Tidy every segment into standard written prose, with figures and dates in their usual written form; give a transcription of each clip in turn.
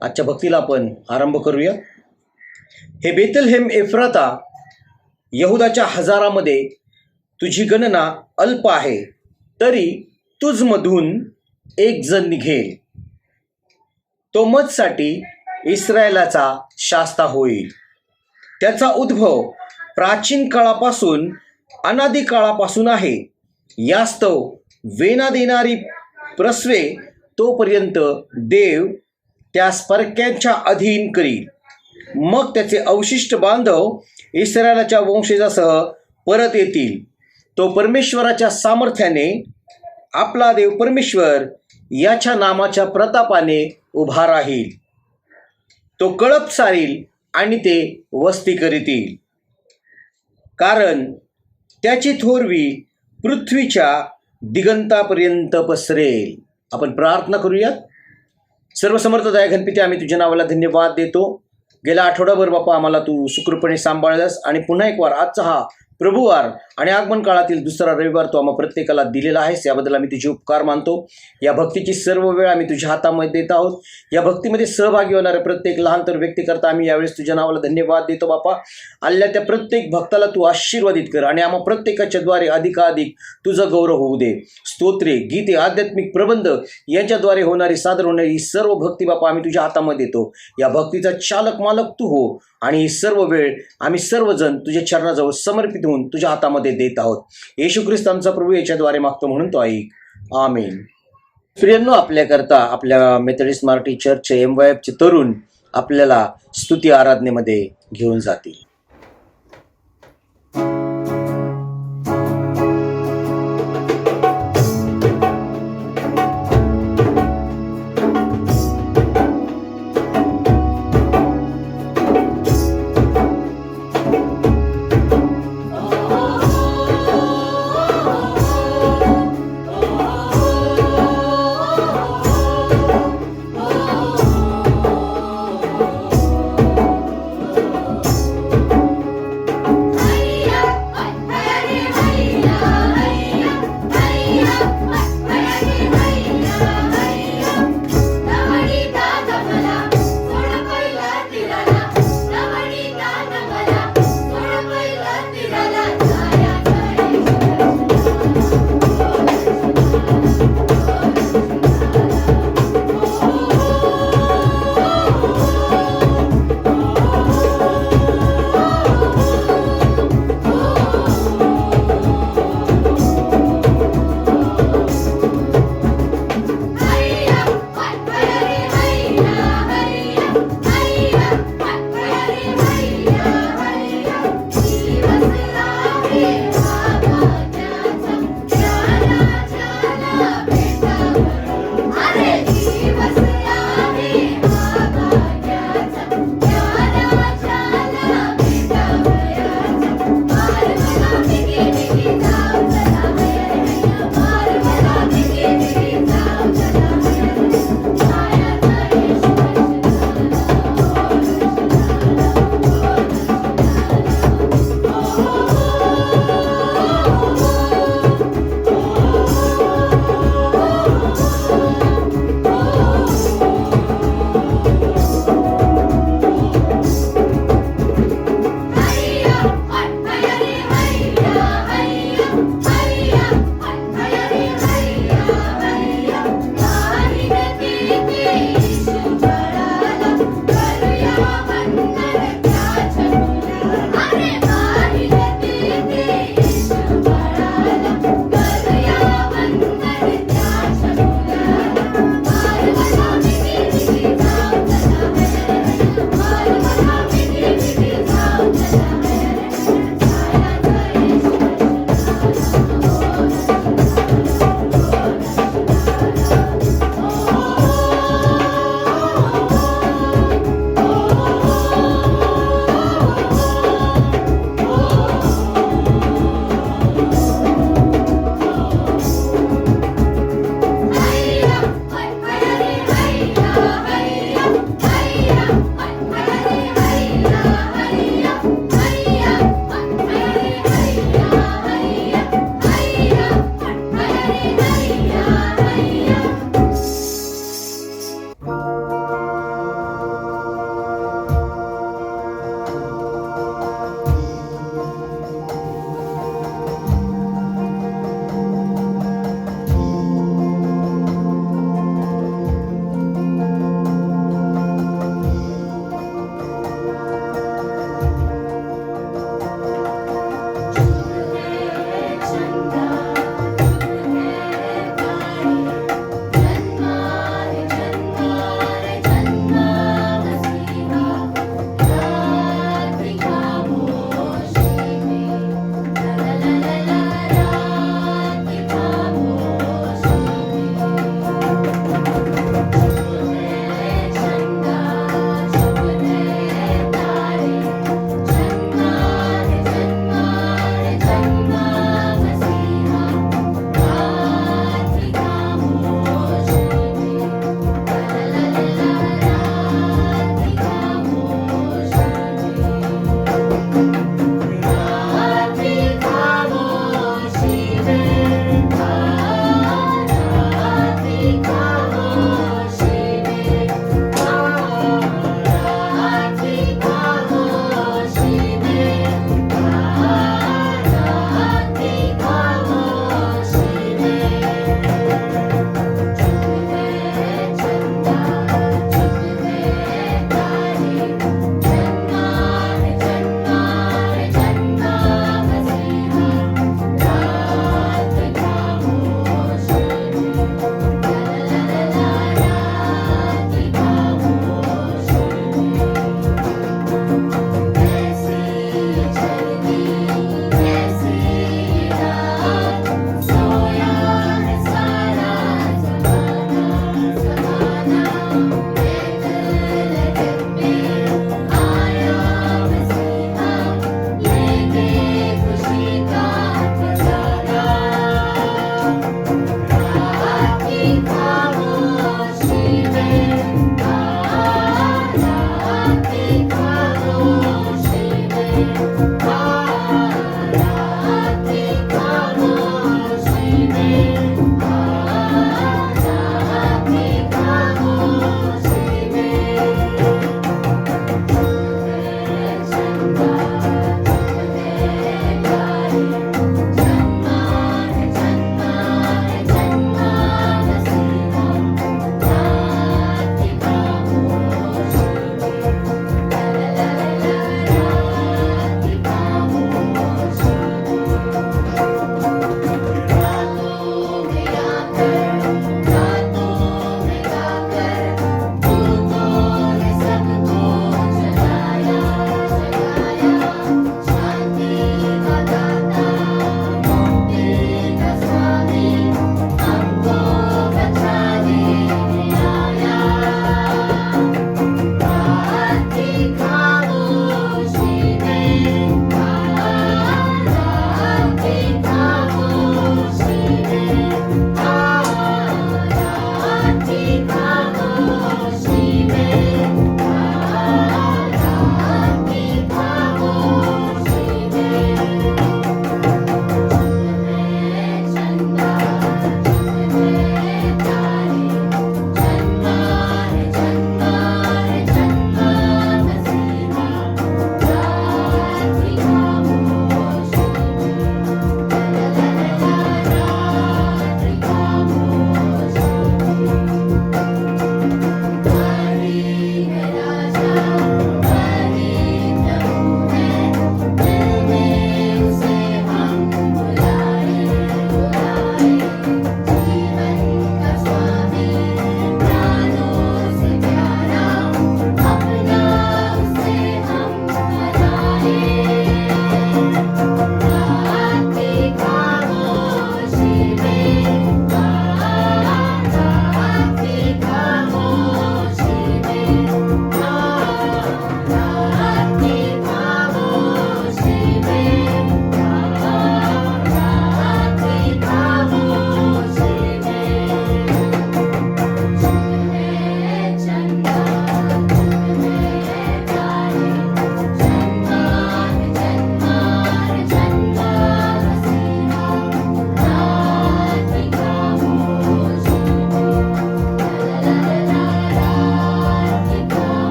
आजच्या भक्तीला आपण आरंभ करूया. हे बेथलहेम एफ्राता, यहुदाच्या हजारामध्ये तुझी गणना अल्प आहे, तरी तुझमधून एक जण निघेल, तो मजसाठी इस्रायलाचा शास्ता होईल. त्याचा उद्भव प्राचीन काळापासून अनादी काळापासून आहे. यास्तव वेना देणारी प्रसवे तोपर्यंत देव त्यास परक्यांच्या अधीन करील. मग त्याचे अवशिष्ट बांधव इस्रायलाच्या वंशजासह परत येतील. तो परमेश्वराच्या सामर्थ्याने, आपला देव परमेश्वर याच्या नामाच्या प्रतापाने उभा राहील. तो कळप सारील आणि ते वस्ती करीतील, कारण त्याची थोरवी पृथ्वीच्या दिगंतापर्यंत पसरेल. आपण प्रार्थना करूयात. सर्वसमर्थ दया घनपिते, आम्ही तुझ्या नावाला धन्यवाद देतो. गेल्या आठवडाभर बापा आम्हाला तू सुखरूपणे सांभाळलास आणि पुन्हा एक वार आजचा हा प्रभुवार आणि आगमन काळातील दुसरा रविवार तो आम्हा प्रत्येकाला दिलेला आहेस. याबद्दल आम्ही तुझे उपकार मानतो. या भक्तीची सर्व वेळ आम्ही तुझ्या हातामध्ये देत आहोत. या भक्तीमध्ये सहभागी होणाऱ्या प्रत्येक लहान तर व्यक्ती करता आम्ही यावेळेस तुझ्या नावाला धन्यवाद देतो. बापा, आल्या त्या प्रत्येक भक्ताला तू आशीर्वादित कर आणि आम्हा प्रत्येकाच्या द्वारे अधिकाधिक तुझं गौरव होऊ दे. स्तोत्रे, गीते, आध्यात्मिक प्रबंध यांच्याद्वारे होणारी सादर होणारी ही सर्व भक्ती बापा आम्ही तुझ्या हातामध्ये देतो. या भक्तीचा चालक मालक तू हो आणि ही सर्व वेळ आम्ही सर्वजण तुझ्या चरणाजवळ समर्पित होऊन तुझ्या हातामध्ये देत आहोत. येशू ख्रिस्त आमचा प्रभू याच्याद्वारे मागतो म्हणून तो ऐक. आमेन. प्रियांनो, आपल्याकरता आपल्या मेथडिस्ट मार्टी चर्चचे MYFचे तरुण आपल्याला स्तुती आराधनेमध्ये घेऊन जातील.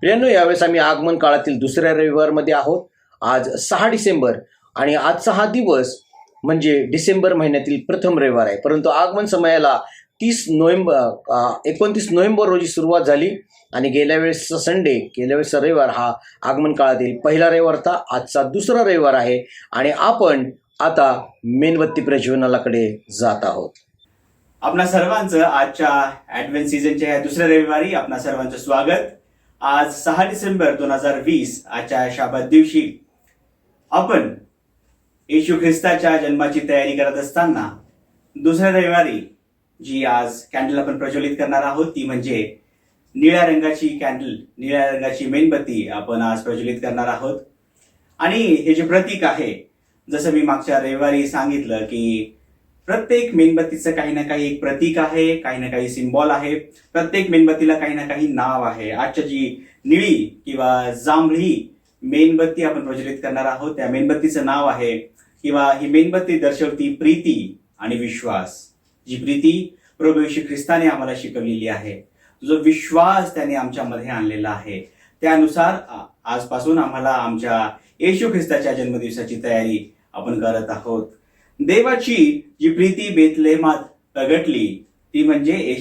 प्रियांनो, यावेळेस आम्ही आगमन काळातील दुसऱ्या रविवारमध्ये आहोत. आज 6 डिसेंबर आणि आजचा हा दिवस म्हणजे डिसेंबर महिन्यातील प्रथम रविवार आहे. परंतु आगमन समयाला 29 नोव्हेंबर रोजी सुरुवात झाली आणि गेल्या वेळेसचा रविवार हा आगमन काळातील पहिला रविवार होता. आजचा दुसरा रविवार आहे आणि आपण आता मेणबत्ती प्रज्वलनाकडे जात आहोत. आपणा सर्वांचं आजच्या ॲडव्हेंट सीझनच्या या दुसऱ्या रविवारी आपणा सर्वांचं स्वागत. आज 6 डिसेंबर 2020 आजच्या शाबात दिवशी आपण येशू ख्रिस्ताच्या जन्माची तयारी करत असताना दुसऱ्या रविवारी जी आज कॅन्डल आपण प्रज्वलित करणार आहोत ती म्हणजे निळ्या रंगाची कॅन्डल, निळ्या रंगाची मेणबत्ती आपण आज प्रज्वलित करणार आहोत. आणि हे जे प्रतीक आहे, जसं मी मागच्या रविवारी सांगितलं की प्रत्येक मेणबत्तीचं काही ना काही एक प्रतीक आहे, काही ना काही सिम्बॉल आहे. प्रत्येक मेणबत्तीला काही ना काही नाव आहे. आजच्या जी निळी किंवा जांभळी मेणबत्ती आपण प्रज्वलित करणार आहोत त्या मेणबत्तीचं नाव आहे किंवा ही मेणबत्ती दर्शवती प्रीती आणि विश्वास. जी प्रीती प्रभू येशू ख्रिस्ताने आम्हाला शिकवलेली आहे, जो विश्वास त्याने आमच्यामध्ये आणलेला आहे, त्यानुसार आजपासून आम्हाला आमच्या येशू ख्रिस्ताच्या जन्मदिवसाची तयारी आपण करत आहोत. देवाची जी प्रीती बेथलेहमात प्रगटली ती म्हणजे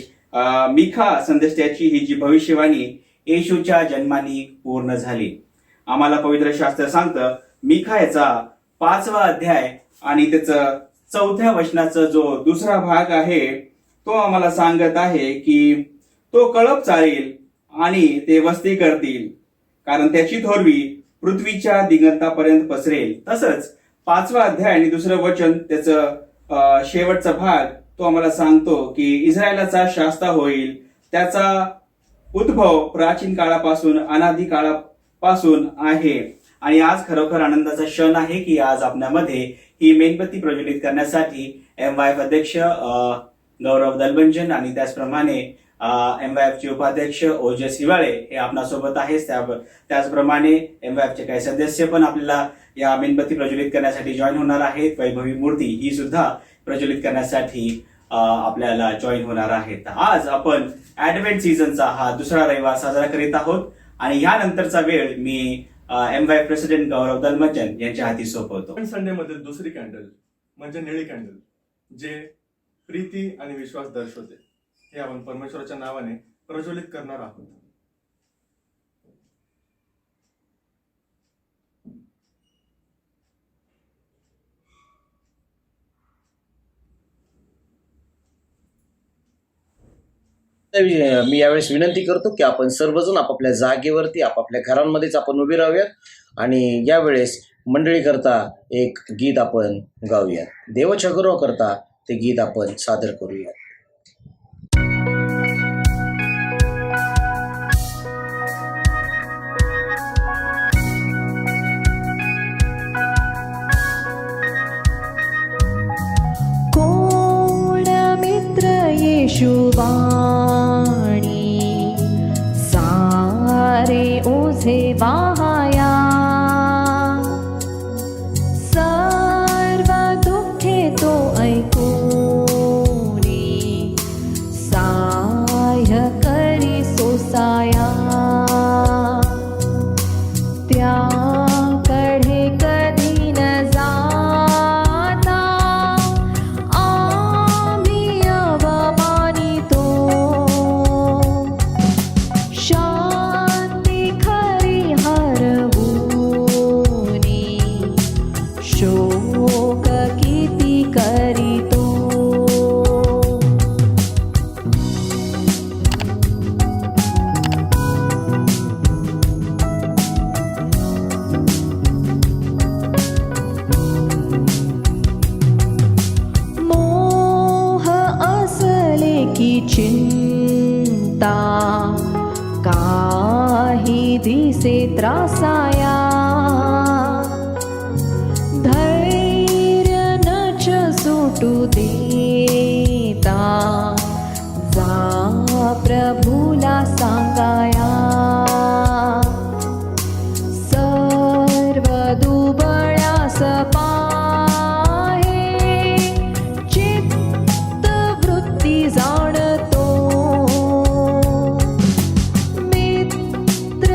मिखा संदेष्ट्याची ही जी भविष्यवाणी येशूच्या जन्मानी पूर्ण झाली. आम्हाला पवित्र शास्त्र सांगतं, मिखा याचा 5वा अध्याय आणि त्याचं 4थ्या वचनाचा जो दुसरा भाग आहे तो आम्हाला सांगत आहे की तो कळप चालेल आणि ते वस्ती करतील, कारण त्याची थोरवी पृथ्वीच्या दिगंतापर्यंत पसरेल. तसंच 5वा अध्याय आणि दुसरं वचन त्याचं शेवटचा भाग तो आम्हाला सांगतो की इस्रायलाचा शास्ता होईल, त्याचा उद्भव प्राचीन काळापासून अनादी काळापासून आहे. आणि आज खरोखर आनंदाचा क्षण आहे की आज आपल्यामध्ये ही मेणबत्ती प्रज्वलित करण्यासाठी MYF अध्यक्ष गौरव दलबंजन आणि त्याचप्रमाणे MYF चे उपाध्यक्ष ओजस हिवाळे हे आपणासोबत आहेत. त्याचप्रमाणे MYF चे काही सदस्य पण आपल्याला या मेणबत्ती प्रज्वलित करण्यासाठी जॉईन होणार आहेत. वैभवी मूर्ती ही सुद्धा प्रज्वलित करण्यासाठी आपल्याला जॉईन होणार आहेत. आज आपण ॲडव्हेंट सीझनचा हा दुसरा रविवार साजरा करीत आहोत आणि यानंतरचा वेळ मी MYF प्रेसिडेंट गौरव दलबंजन यांच्या हाती सोपवतो. संडे मधील दुसरी कॅन्डल म्हणजे निळी कॅन्डल, जे प्रीती आणि विश्वास दर्शवते, हे आपण परमेश्वराच्या नावाने प्रज्वलित करणार आहोत. मी यावेळेस विनंती करतो की आपण सर्वजण आपापल्या जागेवरती आपापल्या घरांमध्येच आपण उभे राहूयात आणि यावेळेस मंडळी करता एक गीत आपण गाऊयात. देवाच्या गौरव करता ते गीत आपण सादर करूयात. येशुवाणी सारे ओझे वाहाया, सर्व दुःखे तो ऐकूनी साह्य करी सोसाया. त्याकडे कधी न जाता आम्ही अवमानितो, शांती खरी हरवूनी शोक किती करीतो. चिंता काही दिसे त्रासाया, धैर्य नच सुटू देता जा प्रभूला सांगाया. सर्व दुबळ्यास पाहे चित्त वृत्ती जाणतो, मित्र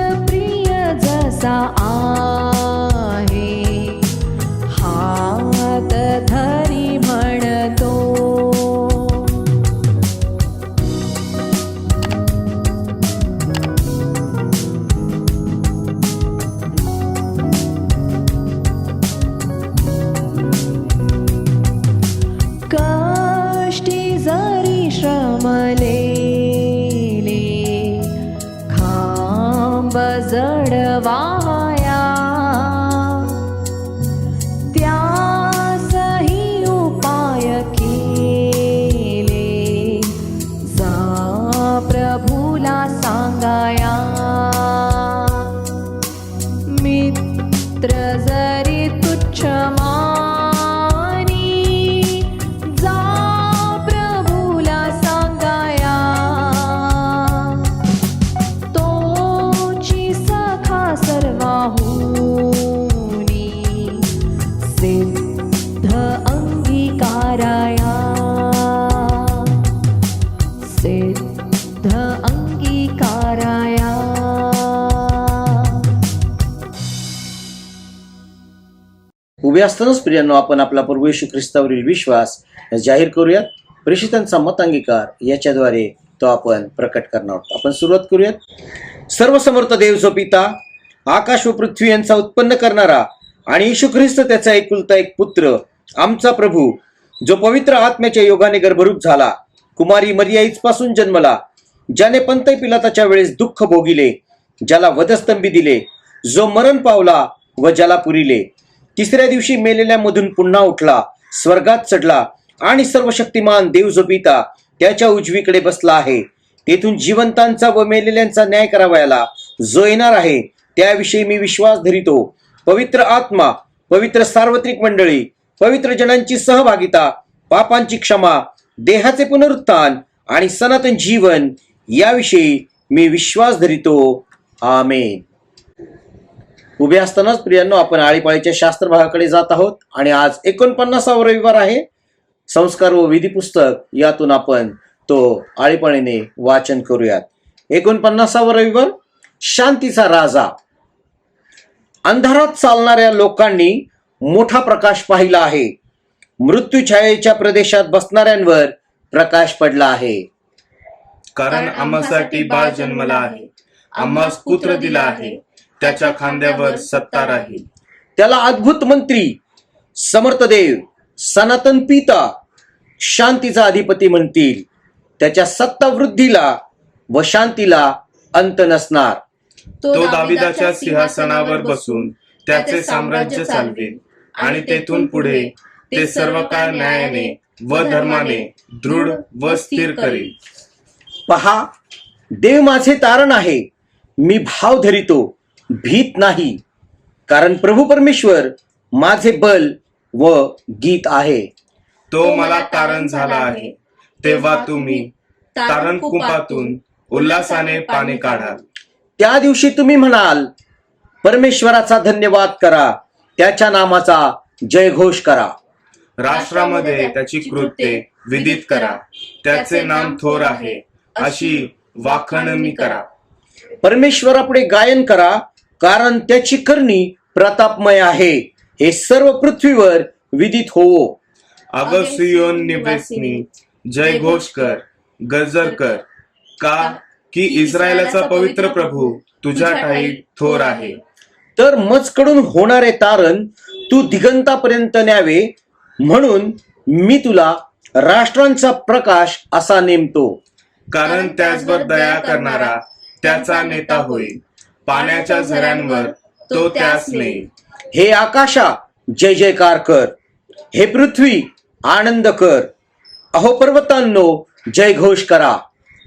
खांब जडवाया त्यासही उपाय केले जा प्रभूला सांगाया मित्र जरी तुच्छ मानी जा प्रभूला सांगाया तोची सखा सर्वाहुनी सिद्ध अंगीकाराया सिद्ध अंगीकाराया उभे असतानाच प्रियांनो, आपण आपला प्रभू येशू ख्रिस्तावरील विश्वास जाहीर करूयात. प्रेषितांचा मत अंगीकार याच्याद्वारे तो आपण प्रकट करणार आहोत. आपण सुरुवात करूयात. सर्वसमर्थ देव जो पिता, आकाश व पृथ्वी यांचा उत्पन्न करणारा आणि येशू ख्रिस्त त्याचा एकुलता एक पुत्र, आमचा प्रभू, जो पवित्र आत्म्याच्या योगाने गर्भरूप झाला, कुमारी मरियाईच पासून जन्मला, ज्याने पंतय पिलाताच्या वेळेस दुःख भोगिले, ज्याला वधस्तंभी दिले, जो मरण पावला व ज्याला पुरिले, तिसऱ्या दिवशी मेलेल्यामधून पुन्हा उठला, स्वर्गात चढला आणि सर्वशक्तिमान देव जो पिता त्याच्या उजवीकडे बसला आहे, तेथून जिवंतांचा व मेलेल्यांचा न्याय करावयाला जो येणार आहे, त्याविषयी मी विश्वास धरितो. पवित्र आत्मा, पवित्र सार्वत्रिक मंडळी, पवित्र जनांची सहभागिता, पापांची क्षमा, देहाचे पुनरुत्थान आणि सनातन जीवन याविषयी मी विश्वास धरितो. आमेन. उभे असतानाच प्रियांनो, आपण आळीपाळीच्या शास्त्र भागाकडे जात आहोत आणि आज 49वा रविवार आहे. संस्कार व विधी पुस्तक यातून आपण तो आळीपाळीने वाचन करूयात. 49वा रविवार, शांतीचा राजा. अंधारात चालणाऱ्या लोकांनी मोठा प्रकाश पाहिला आहे. मृत्यूछायेच्या प्रदेशात बसणाऱ्यांवर प्रकाश पडला आहे. कारण आम्हासाठी बाळ जन्मला आहे, आम्हास पुत्र दिला आहे, त्याच्या खांद्यावर सत्ता राहील. त्याला अद्भुत मंत्री, समर्थ देव, सनातन पिता, शांतीचा अधिपती म्हणतील. त्याच्या सत्ता वृद्धीला व शांतीला अंत नसणार. तो दाविदाच्या सिंहासनावर बसून त्याचे साम्राज्य चालवेल आणि तेथून पुढे ते सर्व काळ न्यायाने व धर्माने दृढ व स्थिर करेल. पहा, देव माझे तारण आहे, मी भाव धरितो, भीत नाही, कारण प्रभू परमेश्वर माझे बल व गीत आहे. तो मला तारण झाला आहे, तेव्हा तुम्ही तारण कुंपातून उल्हासाने पाणी काढाल. त्या दिवशी तुम्ही म्हणाल, परमेश्वराचा धन्यवाद करा, त्याच्या नामाचा जयघोष करा. राष्ट्रामध्ये त्याची कृत्ये विदित करा, त्याचे नाम थोर आहे अशी वाखाणणी करा. परमेश्वरापुढे गायन करा, कारण त्याची करणी प्रतापमय आहे. हे सर्व पृथ्वीवर विदित होवो. अगं सियोन निवासिनी, जयघोष कर, गजर कर, का की इस्रायलाचा पवित्र प्रभू तुझ्या ठाई थोर आहे. तर मजकडून होणारे तारण तू दिगंतापर्यंत न्यावे, म्हणून मी तुला राष्ट्रांचा प्रकाश असा नेमतो. कारण त्याचवर दया करणारा त्याचा नेता होईल, पाण्याच्या झऱ्यांवर तो त्यास नेईल. हे आकाशा, जय जयकार कर. हे पृथ्वी, आनंद कर. अहो पर्वतांनो, जयघोष करा.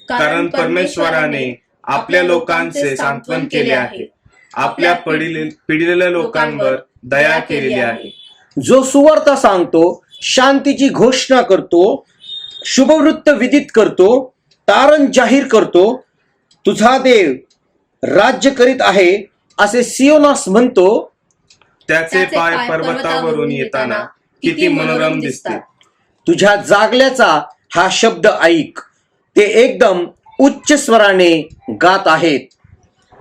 कारण परमेश्वराने आपल्या लोकांचे सांत्वन केले आहे, आपल्या पिडिलेल्या लोकांवर दया केलेली आहे. जो सुवार्ता सांगतो, शांतीची घोषणा करतो, शुभवृत्त विदित करतो, तारण जाहीर करतो, तुझा देव राज्य करीत आहे असे सियोनास म्हणतो. त्याचे पाय पर्वतावरून येताना किती मनोरम दिसते. तुझ्या जागल्याचा हा शब्द ऐक, ते एकदम उच्च स्वराने गात आहेत.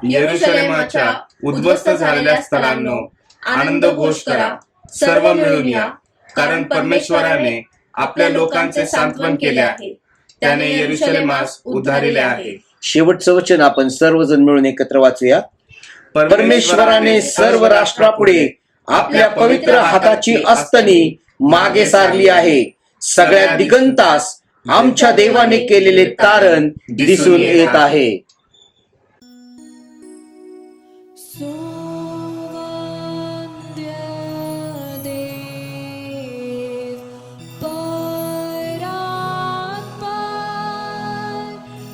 येरुशलेमाच्या उद्ध्वस्त झालेल्या स्थळांनो, आनंद घोष करा, सर्व मिळून या, कारण परमेश्वराने आपल्या लोकांचे सांत्वन केले आहे, त्याने येरुशलेमास उद्धारिले आहे. शेवटचं वचन आपण सर्वजण मिळून एकत्र वाचूया. परमेश्वराने सर्व राष्ट्रापुढे आपल्या पवित्र हाताची अस्तनी मागे सारली आहे. सगळ्या दिगंतास आमच्या देवाने केलेले तारण दिसून येत आहे. देव परात्पर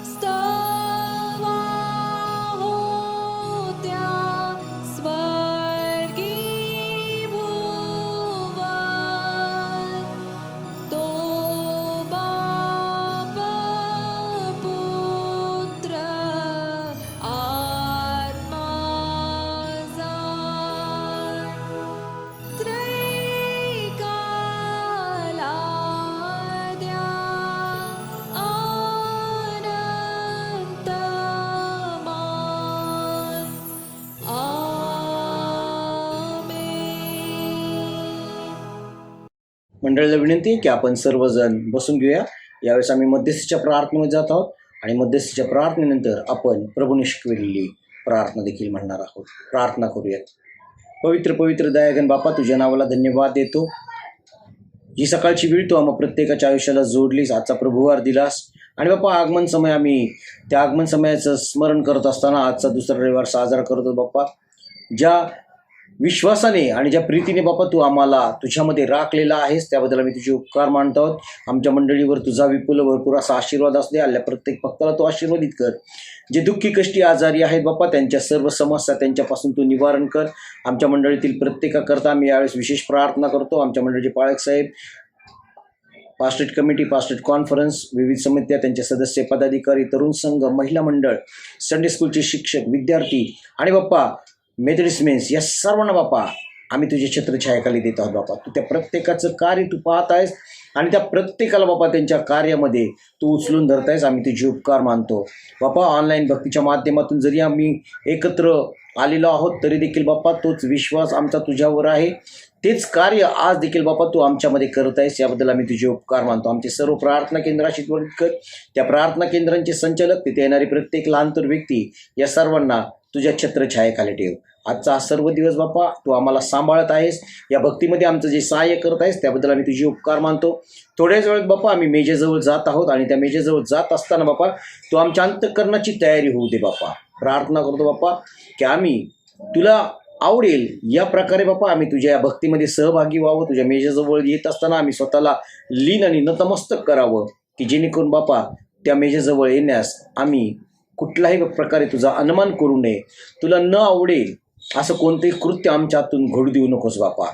स्तवा होत्या स्वर्गी भुवन तो बाप पुत्र आत्मा त्रैकालाद्या अनंतमान आमेन. मंडळीला विनंती आहे की आपण सर्वजण बसून घेऊया. यावेळेस आम्ही मध्यस्थीच्या प्रार्थनेमध्ये जात आहोत आणि मध्यस्थीच्या प्रार्थनेनंतर आपण प्रभूने शिकवलेली प्रार्थना देखील म्हणणार आहोत. प्रार्थना करूयात. पवित्र पवित्र दयागण बापा, तुझ्या नावाला धन्यवाद देतो. जी सकाळची वेळ तू आम्हा प्रत्येकाच्या आयुष्याला जोडलीस, आजचा प्रभुवार दिलास आणि बापा आगमन समय आम्ही त्या आगमन समयाचं स्मरण करत असताना आजचा दुसरा रविवार साजरा करतो. बाप्पा, ज्या विश्वासाने आणि ज्या प्रीतीने बापा तू आम्हाला तुझ्यामध्ये राखलेला आहेस त्याबद्दल आम्ही तुझे उपकार मानत आहोत. आमच्या मंडळीवर तुझा विपुल भरपूर असा आशीर्वाद असू दे. आल्या प्रत्येक भक्ताला तू आशीर्वादित कर. जे दुःखी कष्टी आजारी आहेत बापा, त्यांच्या सर्व समस्या त्यांच्यापासून तू निवारण कर. आमच्या मंडळीतील प्रत्येकाकरता आम्ही यावेळेस विशेष प्रार्थना करतो. आमच्या मंडळीचे पाळक साहेब, पास्टेट कमिटी, पास्टेट कॉन्फरन्स, विविध समित्या, त्यांचे सदस्य, पदाधिकारी, तरुण संघ, महिला मंडळ, संडे स्कूलचे शिक्षक, विद्यार्थी आणि बाप्पा मेथडिस्ट मेन्स, या सर्वांना बापा आम्ही तुझ्या छत्रछायाखाली देत आहोत. बापा, तू त्या प्रत्येकाचं कार्य तू पाहत आहेस आणि त्या प्रत्येकाला बापा त्यांच्या कार्यामध्ये तू उचलून धरत आहेस. आम्ही तुझे उपकार मानतो. बापा, ऑनलाईन भक्तीच्या माध्यमातून जरी आम्ही एकत्र आलेलो आहोत तरी देखील बापा तोच विश्वास आमचा तुझ्यावर आहे. तेच कार्य आज देखील बापा तू आमच्यामध्ये करत आहेस, याबद्दल आम्ही तुझे उपकार मानतो. आमचे सर्व प्रार्थना केंद्राशी त्वरित कर. त्या प्रार्थना केंद्रांचे संचालक, तिथे येणारी प्रत्येक लहानतर व्यक्ती, या सर्वांना तुझ्या छत्रछायेखाली ठेव. आजचा हा सर्व दिवस बापा तू आम्हाला सांभाळत आहेस. या भक्तीमध्ये आमचं जे सहाय्य करत आहेस त्याबद्दल आम्ही तुझे उपकार मानतो. थोड्याच वेळात बापा आम्ही मेजेजवळ जात आहोत आणि त्या मेजेजवळ जात असताना बापा तू आमच्या अंतःकरणाची तयारी होऊ दे. बापा, प्रार्थना करतो बापा की आम्ही तुला आवडेल या प्रकारे बापा आम्ही तुझ्या या भक्तीमध्ये सहभागी व्हावं. तुझ्या मेजेजवळ येत असताना आम्ही स्वतःला लीन आणि नतमस्तक करावं की जेणेकरून बापा त्या मेजेजवळ येण्यास आम्ही कुठल्याही प्रकारे तुझा अनुमान करू नये. तुला न आवडेल असं कोणतेही कृत्य आमच्या हातून घडू देऊ नकोस. बापा,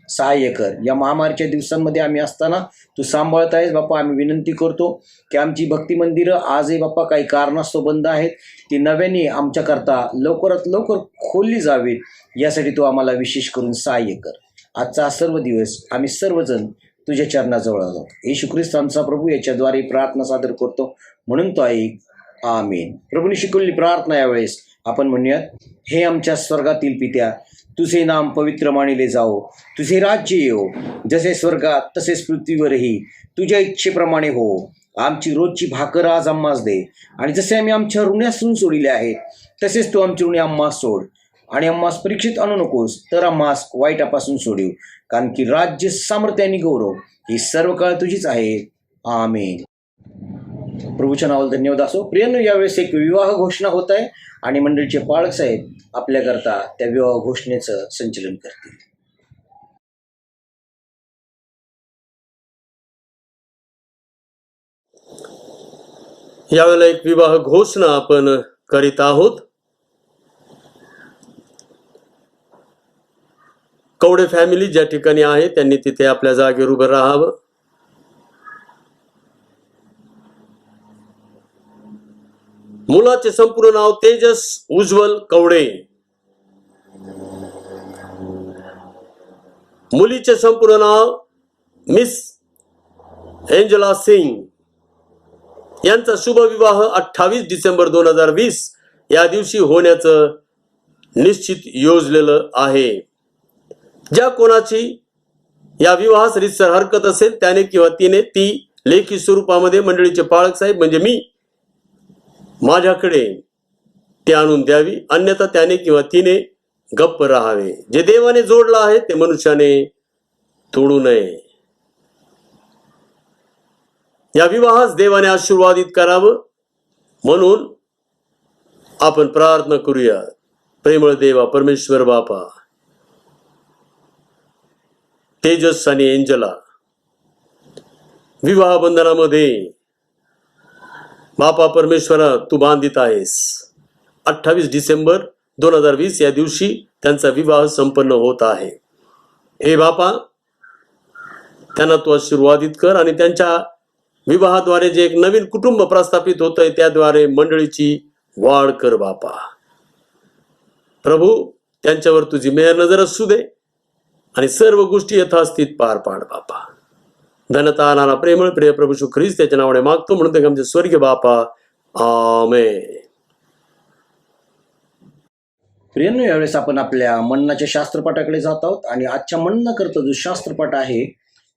सहाय्य कर. या महामारीच्या दिवसांमध्ये आम्ही असताना तू सांभाळत आहेस. बापा, आम्ही विनंती करतो की आमची भक्ती मंदिरं आजही बापा काही कारणास्तव बंद आहेत, ती नव्याने आमच्याकरता लवकरात लवकर खोलली जावीत यासाठी तू आम्हाला विशेष करून सहाय्य कर. आजचा हा सर्व दिवस आम्ही सर्वजण तुझ्या चरणाजवळ आहोत. येशू ख्रिस्त आमचा प्रभू याच्याद्वारे प्रार्थना सादर करतो म्हणून तो ऐक. आमेन. प्रभूने शिकवलेली प्रार्थना यावेळेस आपण म्हणूयात. हे आमच्या स्वर्गातील पित्या, तुझे नाम पवित्र मानिले जाओ, तुझे राज्य येवो, जसे स्वर्गात तसेच पृथ्वीवरही तुझ्या इच्छेप्रमाणे हो. आमची रोजची भाकर आज आम्हास दे, आणि जसे आम्ही आमच्या ऋण्यासून सोडिले आहेत तसेच तू आमची ऋणे आम्हास सोड, आणि आम्हास परीक्षित आणू नकोस तर आम्हास वाईटापासून सोडीव, कारण की राज्य, सामर्थ्य आणि गौरव ही सर्व काळ तुझीच आहे. आमेन. प्रभूच्या नावाला धन्यवाद असो. प्रियांनो, यावेळेस एक विवाह घोषणा होत आहे आणि मंडळीचे पाळक साहेब आपल्याकरता त्या विवाह घोषणेचं संचलन करतील. यावेळेला एक विवाह घोषणा आपण करीत आहोत. कवडे फॅमिली ज्या ठिकाणी आहे त्यांनी तिथे आपल्या जागेवर उभं राहावं. मुलाचे संपूर्ण नाव तेजस उज्ज्वल कवडे. मुलीचे संपूर्ण नाव मिस एंजला सिंग. यांचा शुभ विवाह 28 डिसेंबर 2020 या दिवशी होण्याचं निश्चित योजलेलं आहे. ज्या कोणाची या विवाहास रीतसर हरकत असेल त्याने किंवा तिने ती लेखी स्वरूपामध्ये मंडळीचे पाळक साहेब म्हणजे मी माझ्याकडे ते आणून द्यावी, अन्यथा त्याने किंवा तिने गप्प राहावे. जे देवाने जोडलं आहे ते मनुष्याने तोडू नये. या विवाहास देवाने आशीर्वादित करावं म्हणून आपण प्रार्थना करूया. प्रेमळ देवा परमेश्वर बापा, तेजस आणि एंजला विवाह बंधनामध्ये बापा परमेश्वरा तू बांधित आहेस. 28 डिसेंबर 2020 या दिवशी त्यांचा विवाह संपन्न होत आहे. हे बापा, त्यांना तू आशीर्वादित कर आणि त्यांच्या विवाहाद्वारे जे एक नवीन कुटुंब प्रस्थापित होत आहे त्याद्वारे मंडळीची वाढ कर बापा. प्रभू, त्यांच्यावर तुझी मेहर नजर असू दे आणि सर्व गोष्टी यथास्थित पार पाड बापा. धनता आणारा प्रेमळ प्रिय प्रभू श्री ख्रिस्त त्याच्या नावाने मागतो म्हणून ते आमचे स्वर्गीय बापा. आमेन. प्रियांनो, यावेळेस आपण आपल्या मननाच्या शास्त्रपाठाकडे जात आहोत आणि आजच्या मनना करता जो शास्त्रपाठ आहे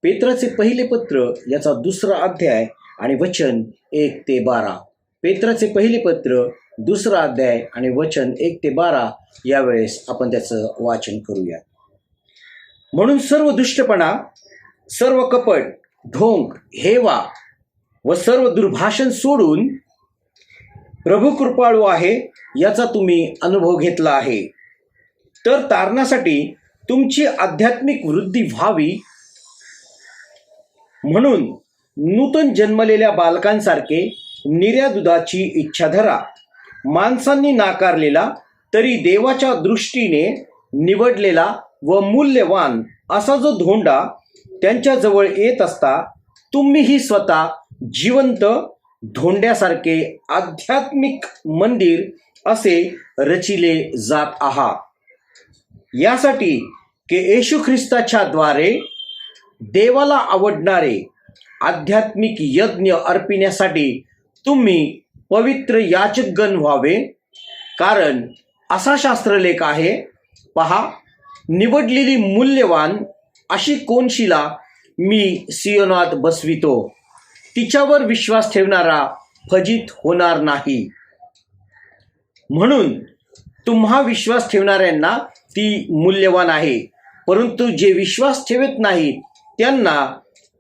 पेत्राचे पहिले पत्र याचा 2रा अध्याय आणि वचन 1 ते 12. पेत्राचे पहिले पत्र 2रा अध्याय आणि वचन 1 ते 12 यावेळेस आपण त्याचं वाचन करूया. म्हणून सर्व दुष्टपणा, सर्व कपट, ढोंग, हेवा व सर्व दुर्भाषण सोडून प्रभू कृपाळू आहे याचा तुम्ही अनुभव घेतला आहे, तर तारणासाठी तुमची आध्यात्मिक वृद्धी व्हावी म्हणून नूतन जन्मलेल्या बालकांसारखे निर्या दुधाची इच्छा धरा. माणसांनी नाकारलेला तरी देवाच्या दृष्टीने निवडलेला व मूल्यवान असा जो धोंडा त्यांच्याजवळ येत असता तुम्हीही स्वतः जिवंत धोंड्यासारखे आध्यात्मिक मंदिर असे रचिले जात आहात. यासाठी की येशू ख्रिस्ताच्या द्वारे देवाला आवडणारे आध्यात्मिक यज्ञ अर्पिण्यासाठी तुम्ही पवित्र याचकगण व्हावे. कारण असा शास्त्रलेख आहे, पहा, निवडलेली मूल्यवान अशी कोनशिला मी सियोनात बसवितो, तिच्यावर विश्वास ठेवणारा फजित होणार नाही. म्हणून तुम्हा विश्वास ठेवणाऱ्यांना ती मूल्यवान आहे, परंतु जे विश्वास ठेवत नाहीत त्यांना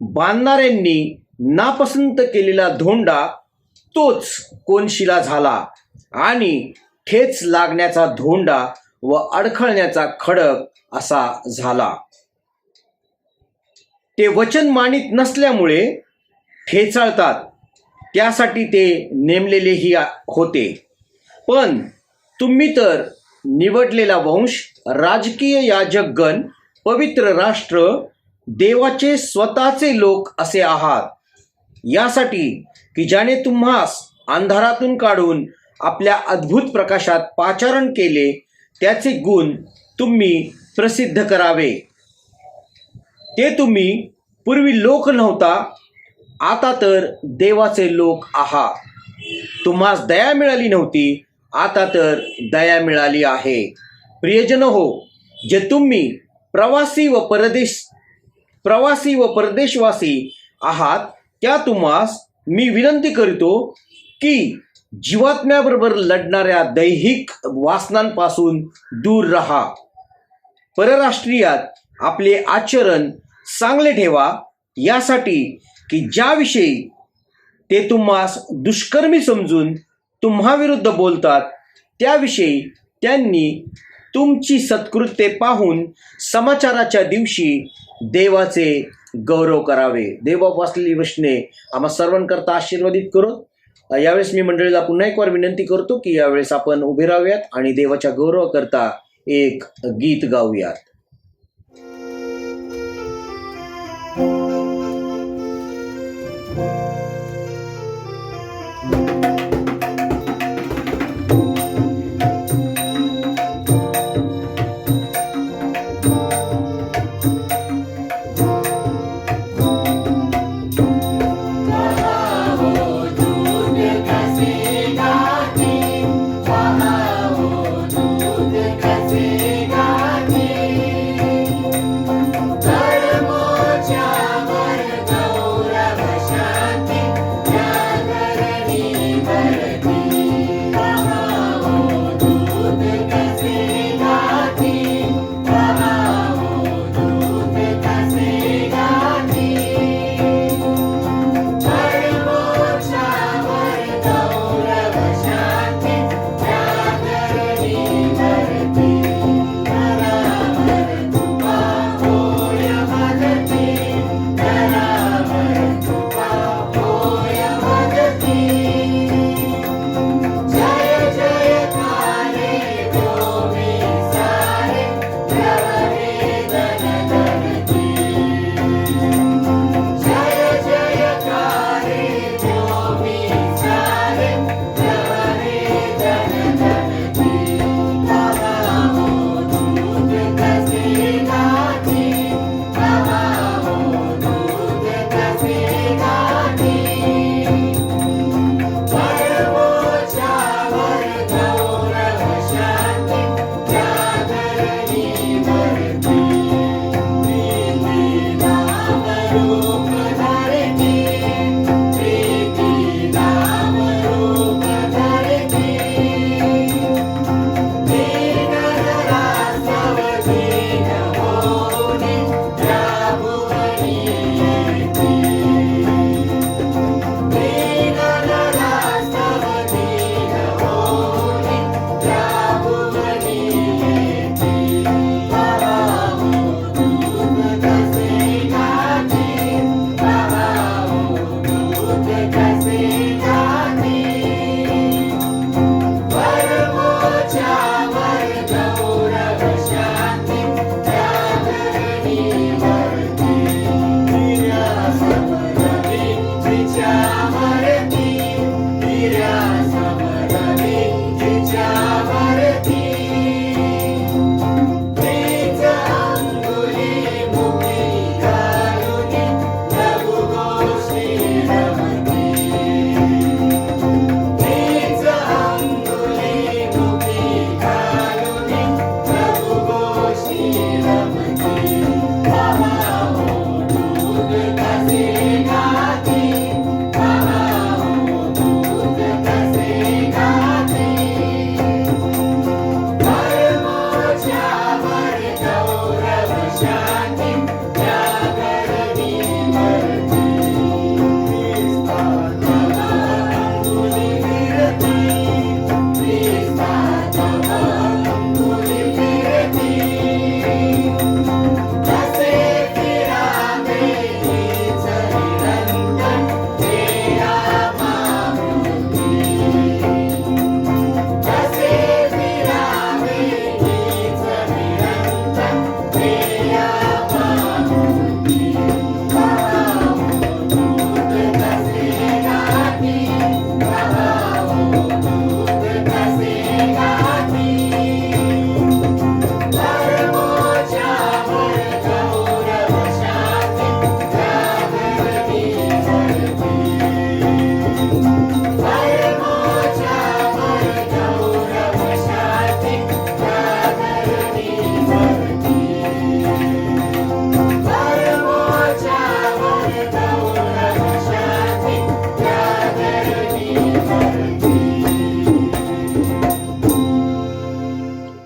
बांधणाऱ्यांनी नापसंत केलेला धोंडा तोच कोनशिला झाला आणि ठेच लागण्याचा धोंडा व अडखळण्याचा खडक असा झाला. ते वचन मानित नसल्यामुळे ठेचाळतात, त्यासाठी ते नेमलेलेही होते. पण तुम्ही तर निवडलेला वंश, राजकीय याजकगण, पवित्र राष्ट्र, देवाचे स्वतःचे लोक असे आहात. यासाठी की ज्याने तुम्हास अंधारातून काढून आपल्या अद्भुत प्रकाशात पाचारण केले त्याचे गुण तुम्ही प्रसिद्ध करावे. ते तुम्ही पूर्वी लोक नव्हता, आता तर देवाचे लोक आहात. तुम्हास दया मिळाली नव्हती, आता तर दया मिळाली आहे. प्रियजन हो, जे तुम्ही प्रवासी व परदेशवासी आहात त्या तुम्हास मी विनंती करतो की जीवात्म्याबरोबर लढणाऱ्या दैहिक वासनांपासून दूर राहा. परराष्ट्रीयात आपले आचरण चांगले ठेवा, यासाठी की ज्याविषयी ते तुम्हास दुष्कर्मी समजून तुम्हाविरुद्ध बोलतात त्याविषयी त्यांनी तुमची सत्कृत्ये पाहून समाचाराच्या दिवशी देवाचे गौरव करावे. देव असलेली वचने आम्हा सर्वांकरता आशीर्वादित करो. यावेळेस मी मंडळीला पुन्हा एक वार विनंती करतो की यावेळेस आपण उभे राहूयात आणि देवाच्या गौरवाकरता एक गीत गाऊयात. Wahao, दूध कसे गाते.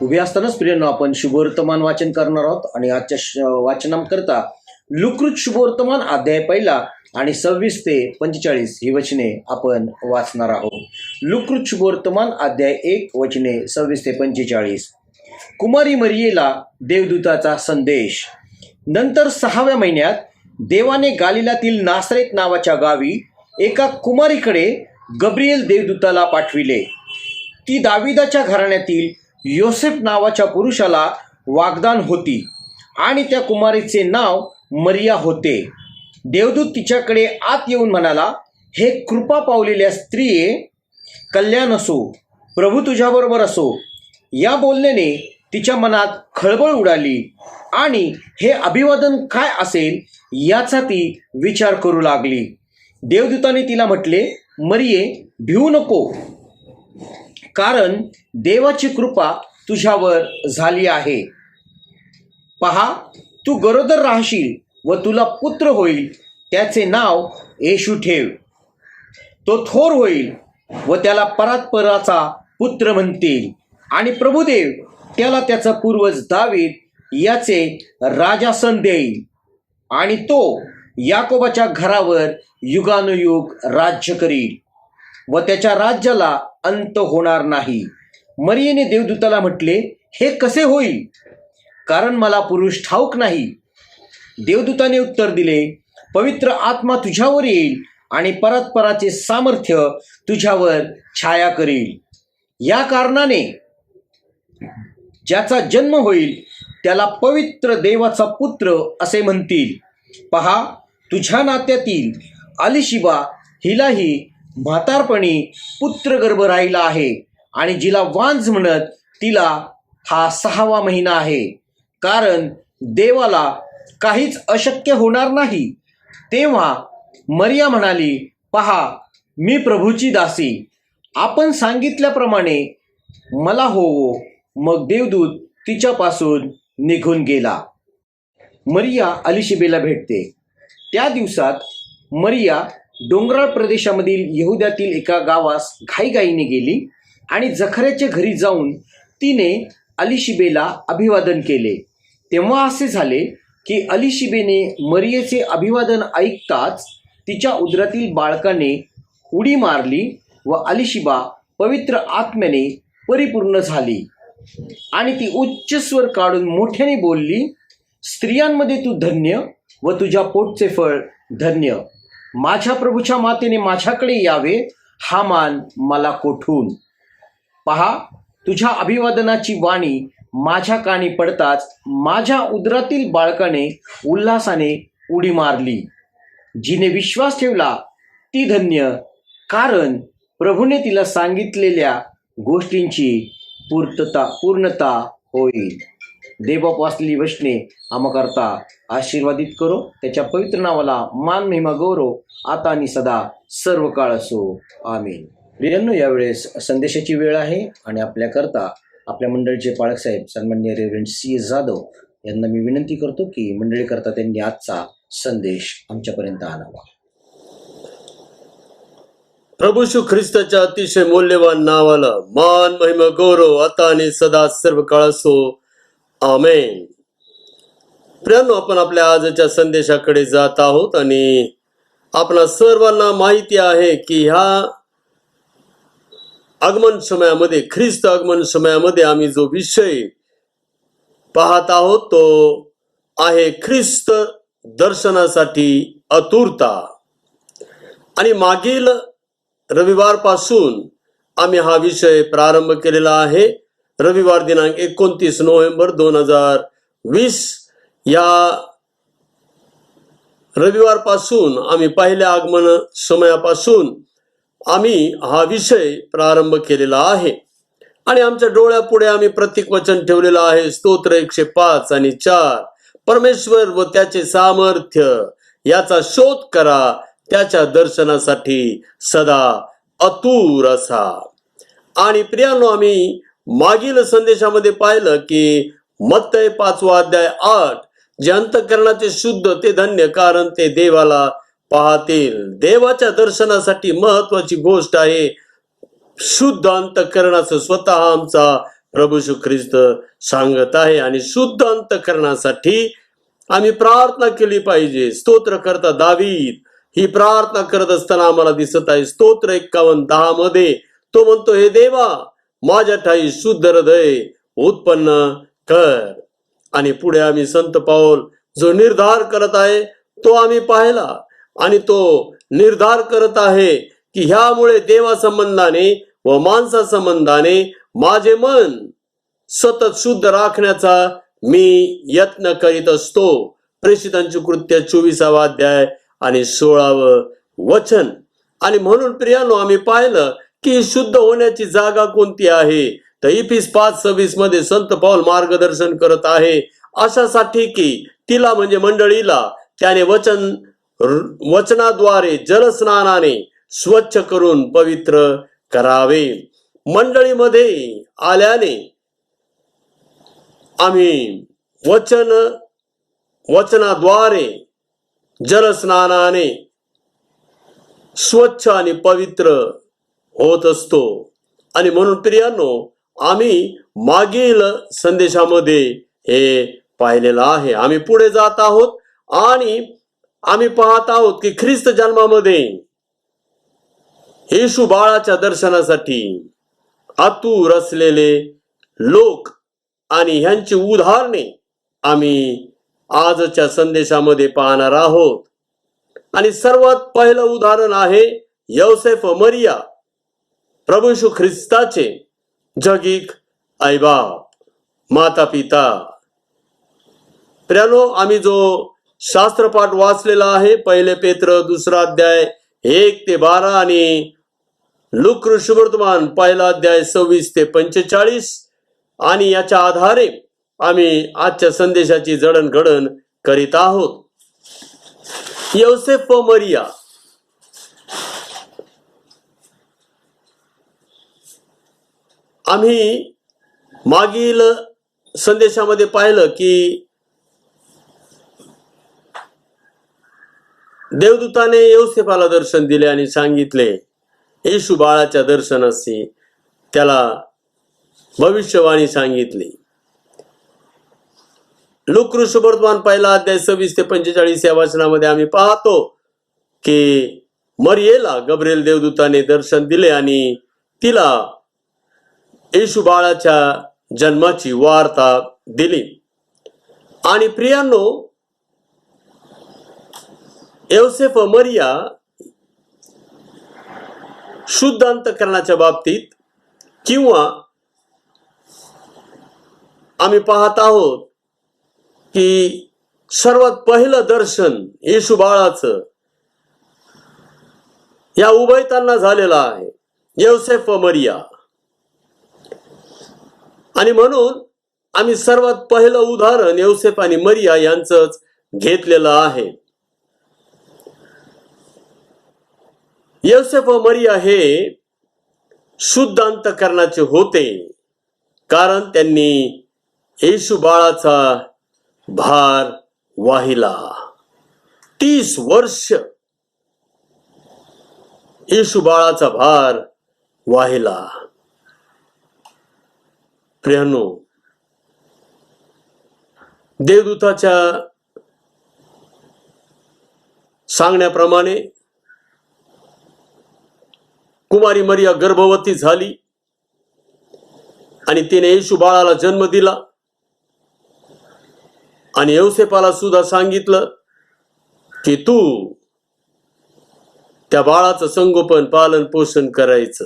उभे असतानाच प्रियांनो आपण शुभवर्तमान वाचन करणार आहोत आणि आजच्या वाचनाकरता लुकृत शुभवर्तमान अध्याय 1 आणि 26 ते 45 ही वचने आपण वाचणार आहोत. लुकृत शुभवर्तमान अध्याय 1 वचने 26 ते 45. कुमारी मरियेला देवदूताचा संदेश. नंतर 6व्या महिन्यात देवाने गालिलातील नासरेत नावाच्या गावी एका कुमारीकडे गब्रिएल देवदूताला पाठविले. ती दाविदाच्या घराण्यातील योसेफ नावाच्या पुरुषाला वाग्दान होती आणि त्या कुमारीचे नाव मरिया होते. देवदूत तिच्याकडे आत येऊन म्हणाला, हे कृपा पावलेल्या स्त्रिये, कल्याण असो, प्रभू तुझ्याबरोबर असो. या बोलण्याने तिच्या मनात खळबळ उडाली आणि हे अभिवादन काय असेल याचा ती विचार करू लागली. देवदूताने तिला म्हटले, मरिये, भिवू नको, कारण देवाची कृपा तुझ्यावर झाली आहे. पहा, तू गरोदर राहशील व तुला पुत्र होईल. त्याचे नाव येशू ठेव. तो थोर होईल व त्याला परात्पराचा पुत्र म्हणतील आणि प्रभुदेव त्याला त्याचा पूर्वज दावीद याचे राजासन देईल आणि तो याकोबाच्या घरावर युगानुयुग राज्य करील व त्याच्या राज्याला अंत होणार नाही. मरियेने देवदूताला म्हटले, हे कसे होईल, कारण मला पुरुष ठाऊक नाही. देवदूताने उत्तर दिले, पवित्र आत्मा तुझ्यावर येईल आणि परात्पराचे सामर्थ्य तुझ्यावर छाया करील. या कारणाने ज्याचा जन्म होईल त्याला पवित्र देवाचा पुत्र असे म्हणतील. पहा, तुझ्या नात्यातील अलिशिबा हिलाही म्हातारपणी पुत्रगर्भ राहिला आहे आणि जिला वांज म्हणत तिला हा 6वा महिना आहे, कारण देवाला काहीच अशक्य होणार नाही. तेव्हा मरिया म्हणाली, पहा, मी प्रभूची दासी, आपण सांगितल्याप्रमाणे मला होवो. मग देवदूत तिच्यापासून निघून गेला. मरिया अलिशिबेला भेटते. त्या दिवसात मरिया डोंगराळ प्रदेशामधील यहुद्यातील एका गावास घाईघाईने गेली आणि जखऱ्याच्या घरी जाऊन तिने अलिशिबेला अभिवादन केले. तेव्हा असे झाले की अलिशिबेने मरियेचे अभिवादन ऐकताच तिच्या उदरातील बाळकाने उडी मारली व अलिशिबा पवित्र आत्म्याने परिपूर्ण झाली आणि ती उच्च स्वर काढून मोठ्याने बोलली, स्त्रियांमध्ये तू धन्य व तुझ्या पोटचे फळ धन्य. माझ्या प्रभूच्या मातेने माझ्याकडे यावे, हा मान मला कोठून. पहा, तुझ्या अभिवादनाची वाणी माझ्या कानी पडताच माझ्या उदरातील बाळकाने उल्हासाने उडी मारली. जिने विश्वास ठेवला ती धन्य, कारण प्रभूने तिला सांगितलेल्या गोष्टींची पूर्णता होईल. देवबाप वाचलेली वचने आमकरता आशीर्वादित करो. त्याच्या पवित्र नावाला मान, महिमा, गौरव आता आणि सदा सर्व काळ असो. आमीन. प्रियांनो, यावेळेस संदेशाची वेळ आहे आणि आपल्याकरता आपल्या मंडळीचे पाळक साहेब सन्माननीय रेव्हरंड C.S. जाधव यांना मी विनंती करतो की मंडळीकरता त्यांनी आजचा संदेश आमच्यापर्यंत आणावा. प्रभू श्री ख्रिस्ताच्या अतिशय मौल्यवान नावाला मान, महिमा, गौरव आता आणि सदा सर्व काळ असो. आमेन. प्रियांनो, आपण आपल्या आजच्या संदेशाकडे जात आहोत आणि आपणा सर्वांना माहिती आहे की ह्या आगमन समयामध्ये, ख्रिस्त आगमन समयामध्ये आम्ही जो विषय पाहत आहोत तो आहे ख्रिस्त दर्शनासाठी आतुरता. आणि मागील रविवार पासून आम्ही हा विषय प्रारंभ केलेला आहे. रविवार दिनांक 29 नोव्हेंबर 2020 या रविवार पासून आम्ही पहिल्या आगमन समयापासून आम्ही हा विषय प्रारंभ केलेला आहे. आणि आमच्या डोळ्यापुढे आम्ही प्रतीक वचन ठेवलेलं आहे. स्तोत्र 105 आणि 4. परमेश्वर व त्याचे सामर्थ्य याचा शोध करा, त्याच्या दर्शनासाठी सदा आतुर असा. आणि प्रियांनो, आम्ही मागील संदेशामध्ये पाहिलं की मत्तय 5 अध्याय 8, जे अंतःकरणाचे शुद्ध ते धन्य, कारण ते देवाला पाहतील. देवाच्या दर्शनासाठी महत्वाची गोष्ट आहे शुद्ध अंतःकरणाचं. स्वतः आमचा प्रभू श्री ख्रिस्त सांगत आहे. आणि शुद्ध अंतःकरणासाठी आम्ही प्रार्थना केली पाहिजे. स्तोत्रकर्ता दावीद ही प्रार्थना करत असताना आम्हाला दिसत आहे. स्तोत्र 51:10 मध्ये तो म्हणतो, हे देवा, माझ्या ठाई शुद्ध हृदय उत्पन्न कर. आणि पुढे आम्ही संत पाऊल जो निर्धार करत आहे तो आम्ही पाहिला. आणि तो निर्धार करत आहे की ह्यामुळे देवा संबंधाने व माणसा संबंधाने माझे मन सतत शुद्ध राखण्याचा मी यत्न करीत असतो. प्रेषितांची कृत्य 24 अध्याय आणि 16 वचन. आणि म्हणून प्रियानो, आम्ही पाहिलं की शुद्ध होण्याची जागा कोणती आहे. तर इफिस 5:26 मध्ये संत पाऊल मार्गदर्शन करत आहे अशासाठी की तिला म्हणजे मंडळीला त्याने वचनाद्वारे जलस्नानाने स्वच्छ करून पवित्र करावे. मंडळीमध्ये आल्याने आम्ही वचनाद्वारे जलस्नानाने स्वच्छ आणि पवित्र होत असतो. आणि म्हणून प्रियांनो, आम्ही मागील संदेशामध्ये हे पाहिलेलं आहे. आम्ही पुढे जात आहोत आणि आम्ही पाहत आहोत की ख्रिस्त जन्मामध्ये येशू बाळाच्या दर्शनासाठी आतुर असलेले लोक आणि ह्यांची उदाहरणे आम्ही आजच्या संदेशामध्ये पाहणार आहोत. आणि सर्वात पहिलं उदाहरण आहे योसेफ व मरिया, प्रभू येशू ख्रिस्ताचे जगिक आईबाप, माता पिता. प्रियानो, आम्ही जो शास्त्रपाठ वाचलेला आहे 1 पेत्र 2 अध्याय 1 ते 12 आणि लूका शुभवर्तमान 1 अध्याय 26 ते 45, आणि याच्या आधारे आम्ही आजच्या संदेशाची जडणघडण करीत आहोत. योसेफ व मरिया. आम्ही मागील संदेशामध्ये पाहिलं की देवदूताने योसेफाला दर्शन दिले आणि सांगितले येशू बाळाच्या दर्शनाशी त्याला भविष्यवाणी सांगितली. लूका शुभवर्तमान 1 अध्याय 26 ते 45 या वचनामध्ये आम्ही पाहतो की मरियेला गब्रिएल देवदूताने दर्शन दिले आणि तिला येशू बाळाच्या जन्माची वार्ता दिली. आणि प्रियांनो, योसेफ व मरिया शुद्ध अंतःकरणाच्या बाबतीत किंवा आम्ही पाहत आहोत की सर्वात पहिलं दर्शन येशू बाळाचं या उभयतांना झालेला आहे, योसेफ व मरिया. आणि म्हणून आम्ही सर्वात पहिलं उदाहरण योसेफ आणि मरिया यांचंच घेतलेलं आहे. योसेफ व मरिया हे शुद्ध अंतःकरणाचे होते, कारण त्यांनी येशू बाळाचा भार वाहिला. 30 वर्ष येशू बाळाचा भार वाहिला. प्रियानो, देवदूताच्या सांगण्याप्रमाणे कुमारी मरिया गर्भवती झाली आणि तिने येशू बाळाला जन्म दिला. आणि योसेफाला सुद्धा सांगितलं की तू त्या बाळाचं संगोपन पालन पोषण करायचं.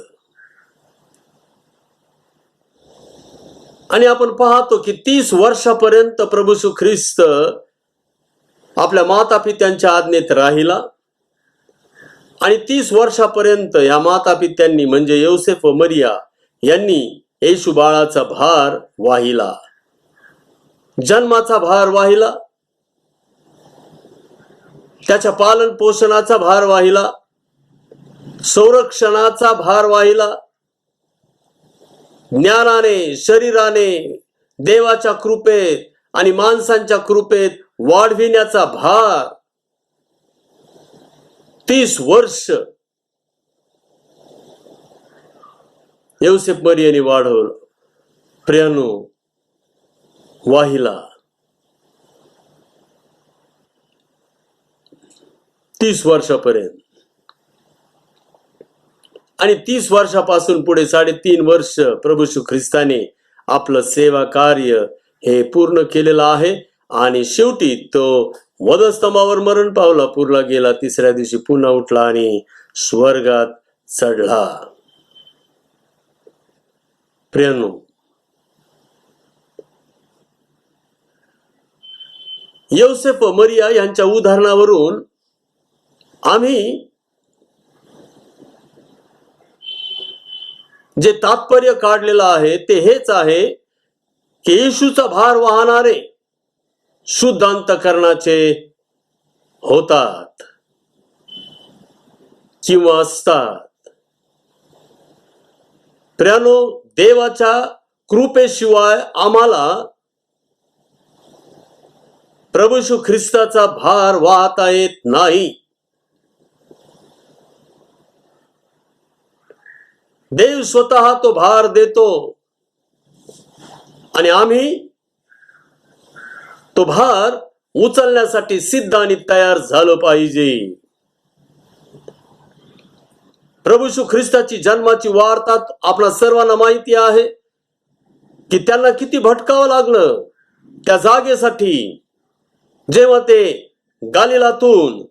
आणि आपण पाहतो की 30 वर्षापर्यंत प्रभू येशू ख्रिस्त आपल्या माता पित्यांच्या आज्ञेत राहिला. आणि 30 वर्षापर्यंत या माता पित्यांनी म्हणजे योसेफ व मरिया यांनी येशू बाळाचा भार वाहिला, जन्माचा भार वाहिला, त्याच्या पालन पोषणाचा भार वाहिला, संरक्षणाचा भार वाहिला, ज्ञानाने, शरीराने, देवाच्या कृपेत आणि माणसांच्या कृपेत वाढविण्याचा भार 30 वर्ष योसेफ मरियाने वाढवलं. प्रियानो, वाहिला 30 वर्षापर्यंत. आणि 30 वर्षापासून पुढे 3.5 वर्ष प्रभू येशू ख्रिस्ताने आपलं सेवा कार्य हे पूर्ण केलेलं आहे. आणि शेवटी तो वधस्तंभावर मरण पावला, पुरला गेला, 3ऱ्या दिवशी पुन्हा उठला आणि स्वर्गात चढला. प्रियानो, योसेफ व मरिया यांच्या उदाहरणावरून आम्ही जे तात्पर्य काढलेलं आहे ते हेच आहे की येशूचा भार वाहणारे शुद्ध अंतःकरणाचे होतात किंवा असतात. प्रियानो, देवाच्या कृपेशिवाय आम्हाला प्रभू येशू ख्रिस्ताचा भार वाहता येत नाही. देव स्वतः तो भार देतो आणि आम्ही तो भार उचलण्यासाठी सिद्ध आणि तयार झालं पाहिजे. प्रभू येशू ख्रिस्ताची जन्माची वार्ता आपल्या सर्वांना माहिती आहे की त्यांना किती भटकावं लागलं त्या जागेसाठी. जेव्हा ते गालिलातून,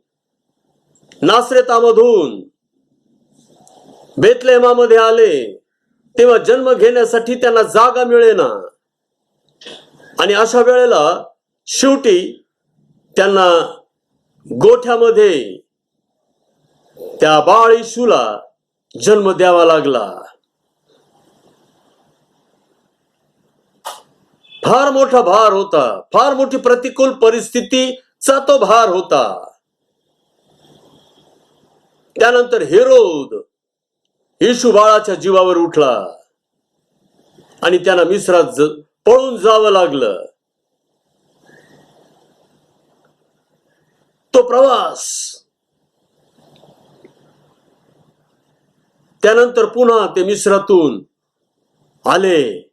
नासरेतामधून बेथलेहमामध्ये आले तेव्हा जन्म घेण्यासाठी त्यांना जागा मिळेना. आणि अशा वेळेला शेवटी त्यांना गोठ्यामध्ये त्या बाळ येशूला जन्म द्यावा लागला. फार मोठा भार होता, फार मोठी प्रतिकूल परिस्थितीचा तो भार होता. त्यानंतर हेरोद येशू बाळाच्या जीवावर उठला आणि त्यांना मिस्रात पळून जावं लागलं. तो प्रवास, त्यानंतर पुन्हा ते मिस्रातून आले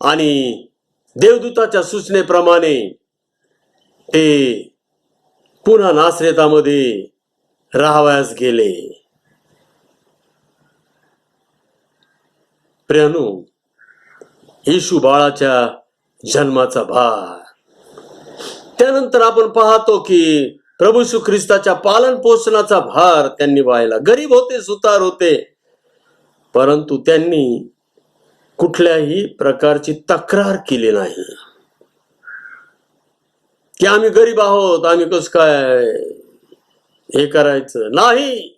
आणि देवदूताच्या सूचनेप्रमाणे ते पुन्हा नासरेतामध्ये राहावयास गेले. प्रियानो, येशू बाळाच्या जन्माचा भार. त्यानंतर आपण पाहतो की प्रभू येशू ख्रिस्ताच्या पालन पोषणाचा भार त्यांनी वाहिला. गरीब होते, सुतार होते, परंतु त्यांनी कुठल्याही प्रकारची तक्रार केली नाही की आम्ही गरीब आहोत, आम्ही कसं काय हे करायचं. नाही,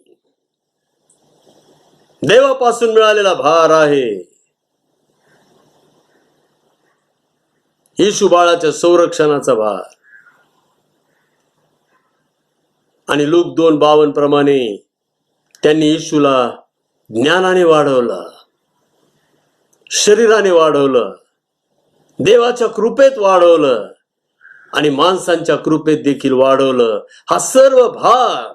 देवापासून मिळालेला भार आहे. येशू बाळाच्या संरक्षणाचा भार. आणि लूक 2:52 प्रमाणे त्यांनी येशूला ज्ञानाने वाढवलं, शरीराने वाढवलं, देवाच्या कृपेत वाढवलं आणि माणसांच्या कृपेत देखील वाढवलं. हा सर्व भार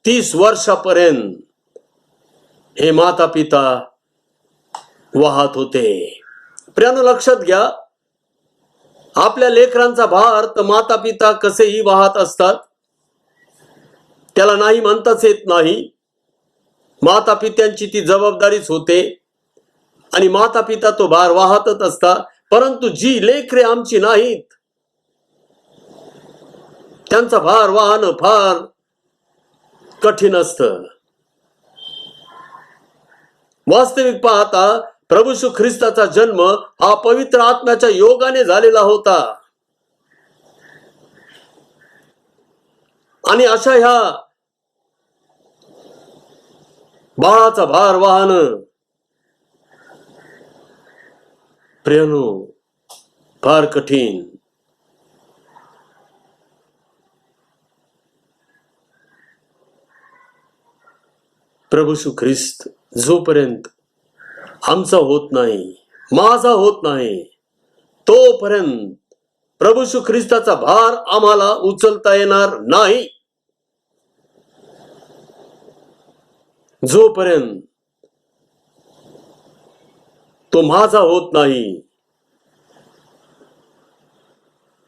30 वर्षापर्यंत हे माता पिता वाहत होते. प्रियानो, लक्षात घ्या, आपल्या लेकरांचा भार तर माता पिता कसेही वाहत असतात, त्याला नाही म्हणताच येत नाही. माता पित्यांची ती जबाबदारीच होते आणि माता पिता तो भार वाहतच असतात. परंतु जी लेकरे आमची नाहीत, त्यांचा भार वाहणं फार कठीण असतं. वास्तविक पाहता प्रभू येशू ख्रिस्ताचा जन्म हा पवित्र आत्म्याच्या योगाने झालेला होता. आणि अशा ह्या बाळाचा भार वाहणं प्रियानो फार कठीण. प्रभू येशू ख्रिस्त जोपर्यंत आमचा होत नाही, माझा होत नाही, तोपर्यंत प्रभू येशू ख्रिस्ताचा भार आम्हाला उचलता येणार नाही. जोपर्यंत तो माझा होत नाही,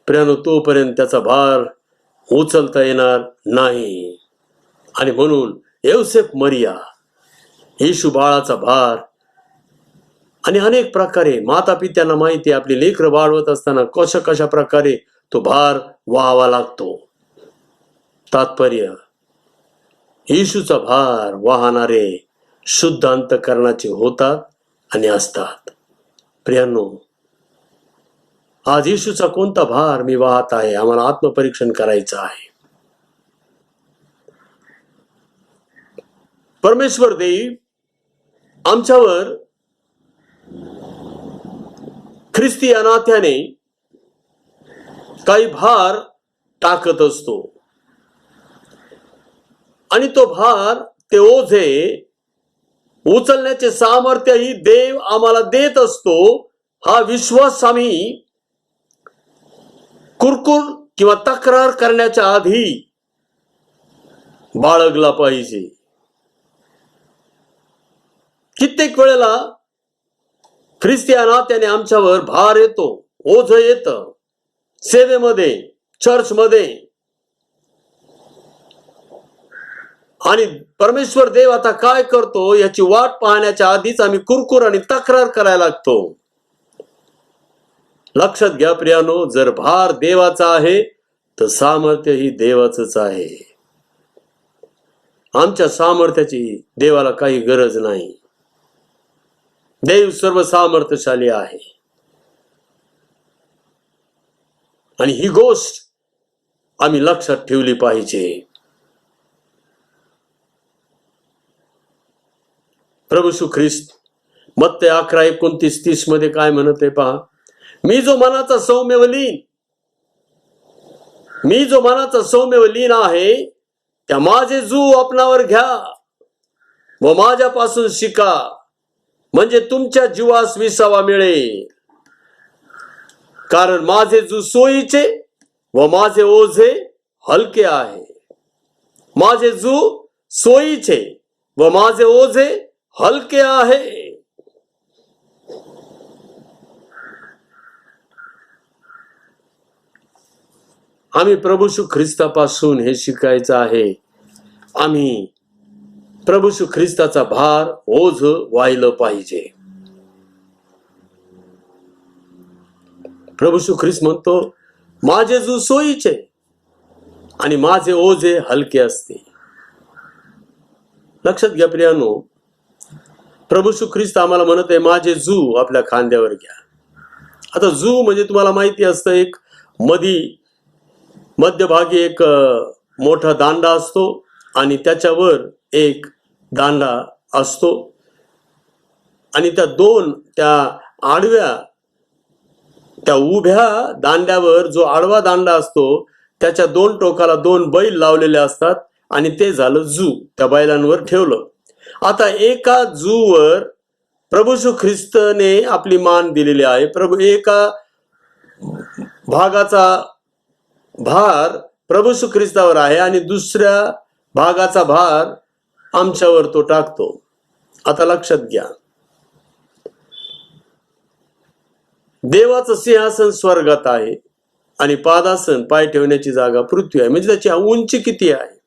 प्रियानो, तोपर्यंत त्याचा भार उचलता येणार नाही. आणि म्हणून योसेफ मरिया येशू बाळाचा भार आणि अनेक प्रकारे माता पित्यांना माहिती आपली लेकरं वाढवत असताना कशा प्रकारे तो भार व्हावा लागतो. तात्पर्य, येशूचा भार वाहणारे शुद्ध अंतःकरणाचे होतात आणि असतात. प्रियांनो, आज येशूचा कोणता भार मी वाहत आहे, आम्हाला आत्मपरीक्षण करायचं आहे. परमेश्वर देव आमच्यावर ख्रिस्ती या नात्याने काही भार टाकत असतो आणि तो भार, ते ओझे उचलण्याचे सामर्थ्यही देव आम्हाला देत असतो. हा विश्वास आम्ही कुरकुर किंवा तक्रार करण्याच्या आधी बाळगला पाहिजे. कित्येक वेळेला ख्रिस्ती या नात्याने आमच्यावर भार येतो, ओझ येतं, सेवेमध्ये, चर्चमध्ये. आणि परमेश्वर देव आता काय करतो याची वाट पाहण्याच्या आधीच आम्ही कुरकुर आणि तक्रार करायला लागतो. लक्षात घ्या प्रियानो, जर भार देवाचा आहे तर सामर्थ्य ही देवाचंच आहे. आमच्या सामर्थ्याची देवाला काही गरज नाही. देव सर्व सामर्थ्यशाली आहे. आणि ही गोष्ट आम्ही लक्षात ठेवली पाहिजे. प्रभू येशू ख्रिस्त मत्ते 11:29-30 मध्ये काय म्हणते पहा, मी जो मनाचा सौम्य व लीन आहे, त्या माझे जू आपणावर घ्या व माझ्यापासून शिका, म्हणजे तुमच्या जीवास विसावा मिळेल. कारण माझे जू सोयीचे व माझे ओझे हलके आहे. माझे जू सोयीचे व माझे ओझे हलके आहे. आम्ही प्रभू येशू ख्रिस्तापासून हे शिकायचं आहे. आम्ही प्रभू येशू ख्रिस्ताचा भार, ओझ वाहिलं पाहिजे. प्रभू येशू ख्रिस्त म्हणतो, माझे जू सोयीचे आणि माझे ओझे हलके असते. लक्षात घ्या प्रियानो, प्रभू येशू ख्रिस्त आम्हाला म्हणत आहे, माझे जू आपल्या खांद्यावर घ्या. आता जू म्हणजे तुम्हाला माहिती असतं, एक मध्यभागी एक मोठा दांडा असतो आणि त्याच्यावर एक दांडा असतो आणि त्या आडव्या त्या उभ्या दांड्यावर जो आडवा दांडा असतो त्याच्या 2 टोकाला 2 बैल लावलेले असतात आणि ते झालं जू. त्या बैलांवर ठेवलं. आता एका जूवर प्रभू येशू ख्रिस्तने आपली मान दिलेली आहे. एका भागाचा भार प्रभू येशू ख्रिस्तावर आहे आणि दुसऱ्या भागाचा भार आमच्यावर तो टाकतो. आता लक्षात घ्या, देवाचं सिंहासन स्वर्गात आहे आणि पादासन पाय ठेवण्याची जागा पृथ्वी आहे. म्हणजे त्याची उंची किती आहे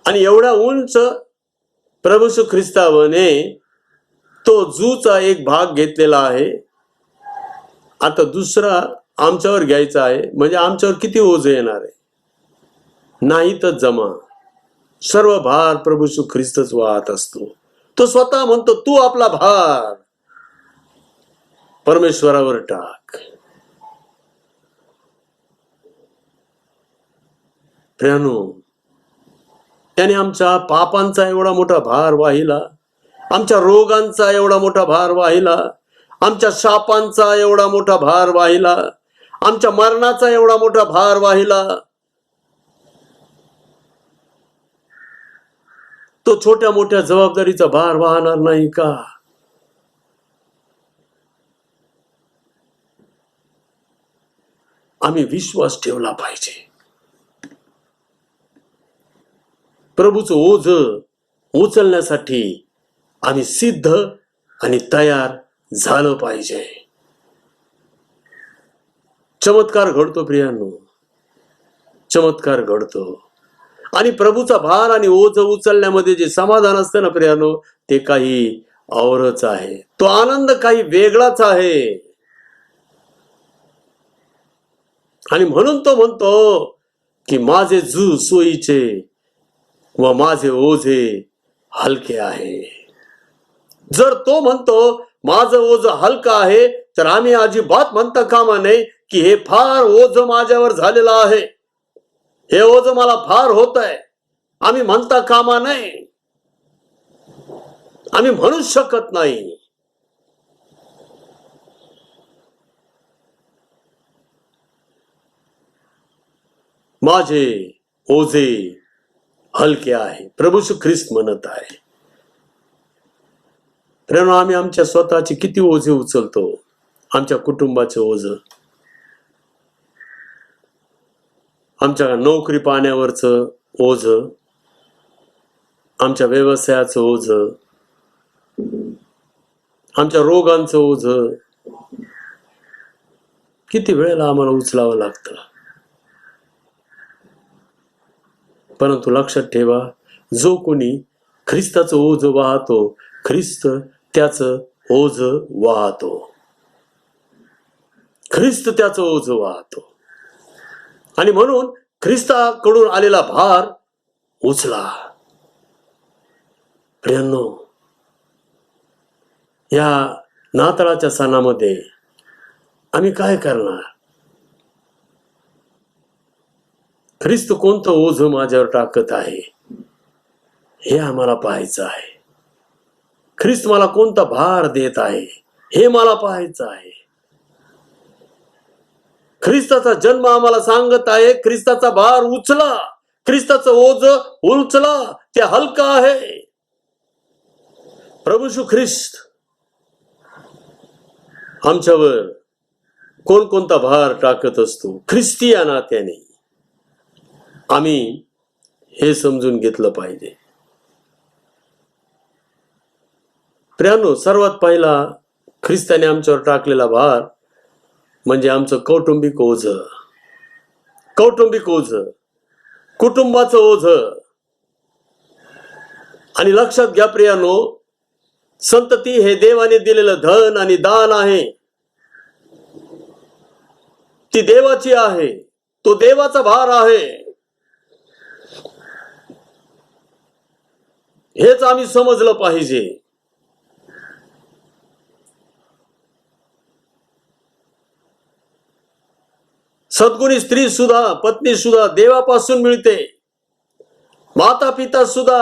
आणि एवढा उंच प्रभू येशू ख्रिस्ताने तो जूचा एक भाग घेतलेला आहे. आता दुसरा आमच्यावर घ्यायचा आहे. म्हणजे आमच्यावर किती ओझं येणार आहे? नाही तर जमा. सर्व भार प्रभू येशू ख्रिस्तच वाहत असतो. तो स्वतः म्हणतो, तू आपला भार परमेश्वरावर टाक. प्रियानो, त्याने आमच्या पापांचा एवढा मोठा भार वाहिला, आमच्या रोगांचा एवढा मोठा भार वाहिला, आमच्या शापांचा एवढा मोठा भार वाहिला, आमच्या मरणाचा एवढा मोठा भार वाहिला. तो छोट्या मोठ्या जबाबदारीचा भार वाहणार नाही का? आम्ही विश्वास ठेवला पाहिजे. प्रभूचं ओझ उचलण्यासाठी आम्ही सिद्ध आणि तयार झालं पाहिजे. चमत्कार घडतो प्रियांनो, चमत्कार घडतो. आणि प्रभूचा भार आणि ओझ उचलण्यामध्ये जे समाधान असतं ना प्रियांनो, ते काही औरच आहे. तो आनंद काही वेगळाच आहे. आणि म्हणून तो म्हणतो की माझे जू सोयीचे व माझे ओझे हलके आहे. जर तो म्हणतो माझं ओझ हलका आहे, तर आम्ही अजिबात म्हणता कामा नये की हे फार ओझ माझ्यावर झालेलं आहे, हे ओझ मला फार होत आहे. आम्ही म्हणता कामा नये. आम्ही म्हणू शकत नाही. माझे ओझे हलके आहे, प्रभू येशू ख्रिस्त म्हणत आहे. प्रेरणा, आम्ही आमच्या स्वतःची किती ओझे उचलतो. आमच्या कुटुंबाचे ओझ, आमच्या नोकरी पाण्यावरचं ओझ, आमच्या व्यवसायाचं ओझ, आमच्या रोगांचं ओझ किती वेळेला आम्हाला उचलावं लागतं. परंतु लक्षात ठेवा, जो कोणी ख्रिस्ताचं ओझ वाहतो, ख्रिस्त त्याचं ओझ वाहतो. ख्रिस्त त्याचं ओझ वाहतो. आणि म्हणून ख्रिस्ताकडून आलेला भार उचला. प्रियांनो, या नाताळाच्या सणामध्ये आम्ही काय करणार? ख्रिस्त कोणतं ओझ माझ्यावर टाकत आहे हे आम्हाला पाहायचं आहे. ख्रिस्त मला कोणता भार देत आहे हे मला पाहायचं आहे. ख्रिस्ताचा जन्म आम्हाला सांगत आहे, ख्रिस्ताचा भार उचला, ख्रिस्ताचं ओझ उचला, ते हलका आहे. प्रभू येशू ख्रिस्त आमच्यावर कोणकोणता भार टाकत असतो. ख्रिस्ती या नात्याने आम्ही हे समजून घेतलं पाहिजे. प्रियांनो, सर्वात पहिला ख्रिस्ताने आमच्यावर टाकलेला भार म्हणजे आमचं कौटुंबिक ओझ. कौटुंबिक ओझ, कुटुंबाचं ओझ. आणि लक्षात घ्या प्रियांनो, संतती हे देवाने दिलेलं धन आणि दान आहे. ती देवाची आहे, तो देवाचा भार आहे. हेच आम्ही समजलं पाहिजे. सद्गुणी स्त्री सुद्धा, पत्नी सुद्धा देवापासून मिळते. माता पिता सुद्धा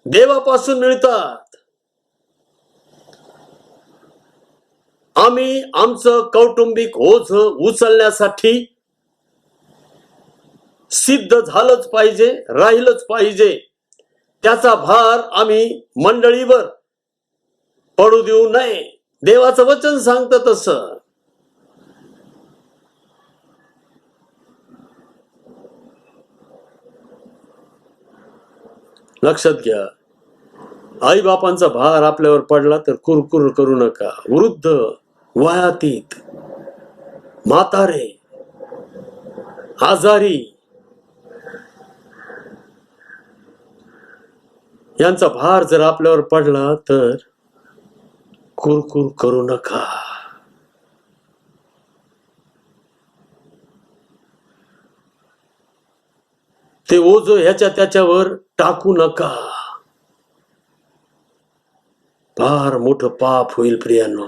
देवापासून मिळतात. आम्ही आमचं कौटुंबिक ओझ उचलण्यासाठी सिद्ध झालंच पाहिजे, राहिलंच पाहिजे. त्याचा भार आम्ही मंडळीवर पडू देऊ नये. देवाचं वचन सांगतं तसं. लक्षात घ्या, आई बापांचा भार आपल्यावर पडला तर कुरकुर करू नका. वृद्ध, वयातीत, म्हातारे, आजारी यांचा भार जर आपल्यावर पडला तर कुरकुर करू नका. ते ओझ ह्याच्या त्याच्यावर टाकू नका. फार मोठं पाप होईल प्रियांनो.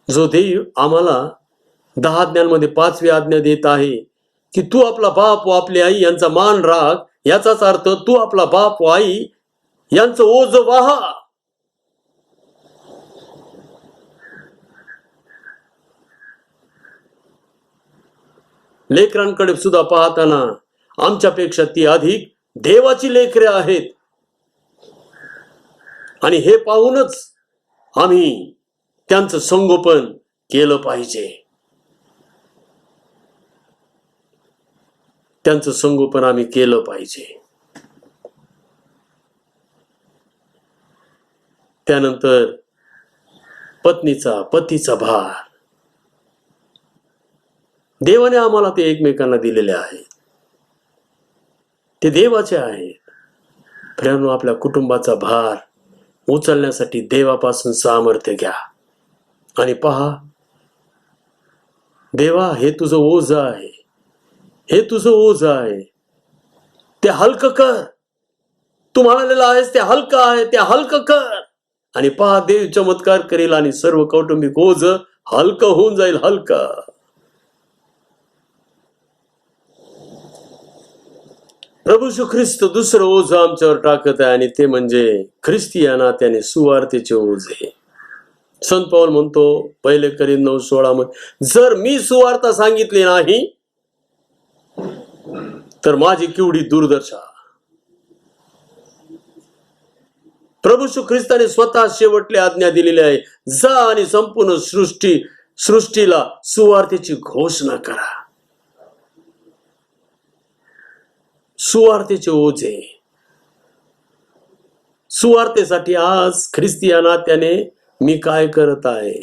जो देव आम्हाला 10 आज्ञांमध्ये 5वी आज्ञा देत आहे की तू आपला बाप व आपली आई यांचा मान राख, याचाच अर्थ तू आपला बाप व आई यांचं ओझ वाहा. लेकरांकडे सुद्धा पाहताना आमच्यापेक्षा ती अधिक देवाची लेकरे आहेत आणि हे पाहूनच आम्ही त्यांचं संगोपन केलं पाहिजे. त्यांचं संगोपन आम्ही केलं पाहिजे. त्यानंतर पतीचा भार देवाने आम्हाला ते एकमेकांना दिलेले आहेत. ते देवाचे आहेत. प्रियांनो, आपल्या कुटुंबाचा भार उचलण्यासाठी देवापासून सामर्थ्य घ्या आणि पहा, देवा हे तुझं ओझ आहे, हे तुझं ओझ आहे, ते हलकं कर. तू म्हणालेला आहेस ते हलकं आहे, ते हलकं कर. आणि पहा, देव चमत्कार करेल आणि सर्व कौटुंबिक ओझ हलकं होऊन जाईल. हलकं. प्रभू श्री ख्रिस्त दुसरं ओझ आमच्यावर टाकत आहे आणि ते म्हणजे ख्रिस्ती या नात्याने सुवार्तेचे ओझे. संत पौल म्हणतो 1 कोरिंथ 9:16 मध्ये, जर मी सुवार्ता सांगितली नाही तर माझी केवढी दुर्दशा. प्रभू श्री ख्रिस्ताने स्वतः शेवटली आज्ञा दिलेली आहे, जा आणि संपूर्ण सृष्टीला सुवार्तेची घोषणा करा. सुवार्तेचे ओझे. सुवार्तेसाठी आज ख्रिस्ती या नात्याने मी काय करत आहे?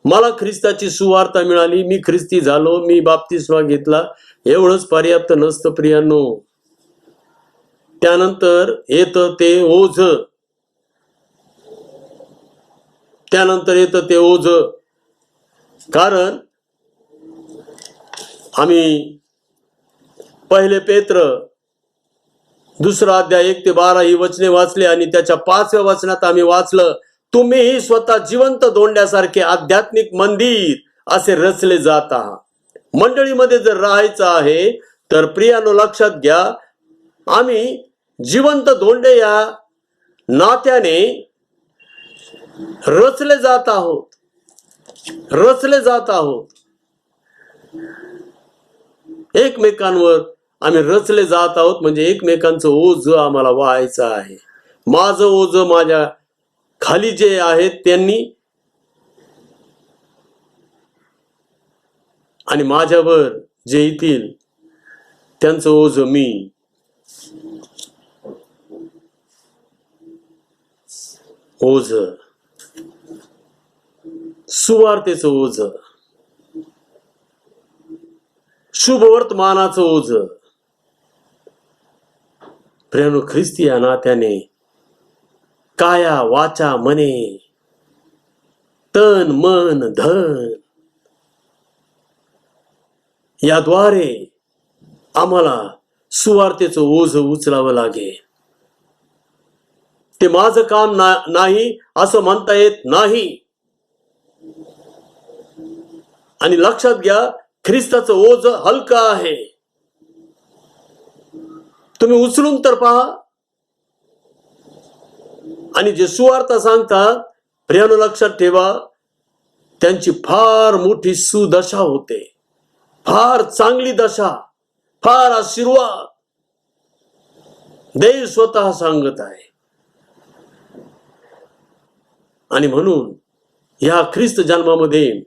मला ख्रिस्ताची सुवार्ता मिळाली, मी ख्रिस्ती झालो, मी बाप्तिस्मा घेतला, एवढंच पर्याप्त नसतं प्रियांनो. त्यानंतर येतं ते ओझ. त्यानंतर येतं ते ओझ. कारण आम्ही 1 पेत्र 2 अध्याय 1 ते 12 ही वचने वाचले आणि त्याच्या 5व्या वचनात आम्ही वाचलं, तुम्ही स्वतः जिवंत दोंड्यासारखे आध्यात्मिक मंदिर असे रचले जात आहात. मंडळीमध्ये जर राहायचं आहे तर प्रियानो लक्षात घ्या, आम्ही जिवंत दोंडे या नात्याने रचले जात आहोत. रचले जात आहोत. एकमेकांवर आम्ही रचले जात आहोत. म्हणजे एकमेकांचं ओझ आम्हाला व्हायचं आहे. माझं ओझ माझ्या खाली जे आहेत त्यांनी आणि माझ्यावर जे येतील त्यांचं ओझ मी. ओझ, सुवार्तेचं ओझ, शुभवर्तमानाचं ओझ. प्रियांनो, ख्रिस्ती या नात्याने काया वाचा मने तन मन धन याद्वारे आम्हाला सुवार्तेचं ओझ उचलावं लागेल. ते माझं काम नाही असं म्हणता येत नाही. आणि लक्षात घ्या, ख्रिस्ताचं ओझ हलकं आहे. तुम्ही उचलून तर पहा. आणि जे सुवार्थ सांगतात, प्रियानो लक्षात ठेवा, त्यांची फार मोठी सुदशा होते, फार चांगली दशा, फार आशीर्वाद देव स्वतः सांगत आहे. आणि म्हणून या ख्रिस्त जन्मामध्ये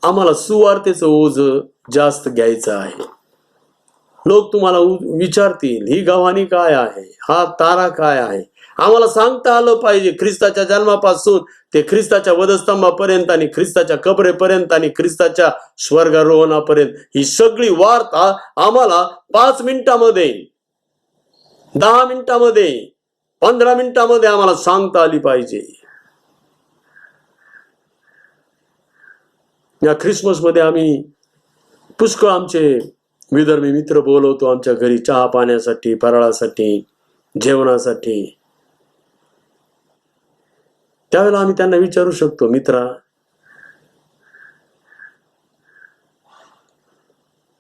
आम्हाला सुवार्तेचं ओझ जास्त घ्यायचं आहे. लोक तुम्हाला विचारतील, ही गव्हाणी काय आहे, हा तारा काय आहे. आम्हाला सांगता आलं पाहिजे, ख्रिस्ताच्या जन्मापासून ते ख्रिस्ताच्या वधस्तंभापर्यंत आणि ख्रिस्ताच्या कबरेपर्यंत आणि ख्रिस्ताच्या स्वर्गारोहणापर्यंत ही सगळी वार्ता आम्हाला 5 मिनिटामध्ये, 10 मिनिटामध्ये, 15 मिनिटामध्ये आम्हाला सांगता आली पाहिजे. या ख्रिसमस मध्ये आम्ही पुष्कळ आमचे विदर्भी मित्र बोलवतो आमच्या घरी चहा पाण्यासाठी, फराळासाठी, जेवणासाठी. त्यावेळेला आम्ही त्यांना विचारू शकतो, मित्रा,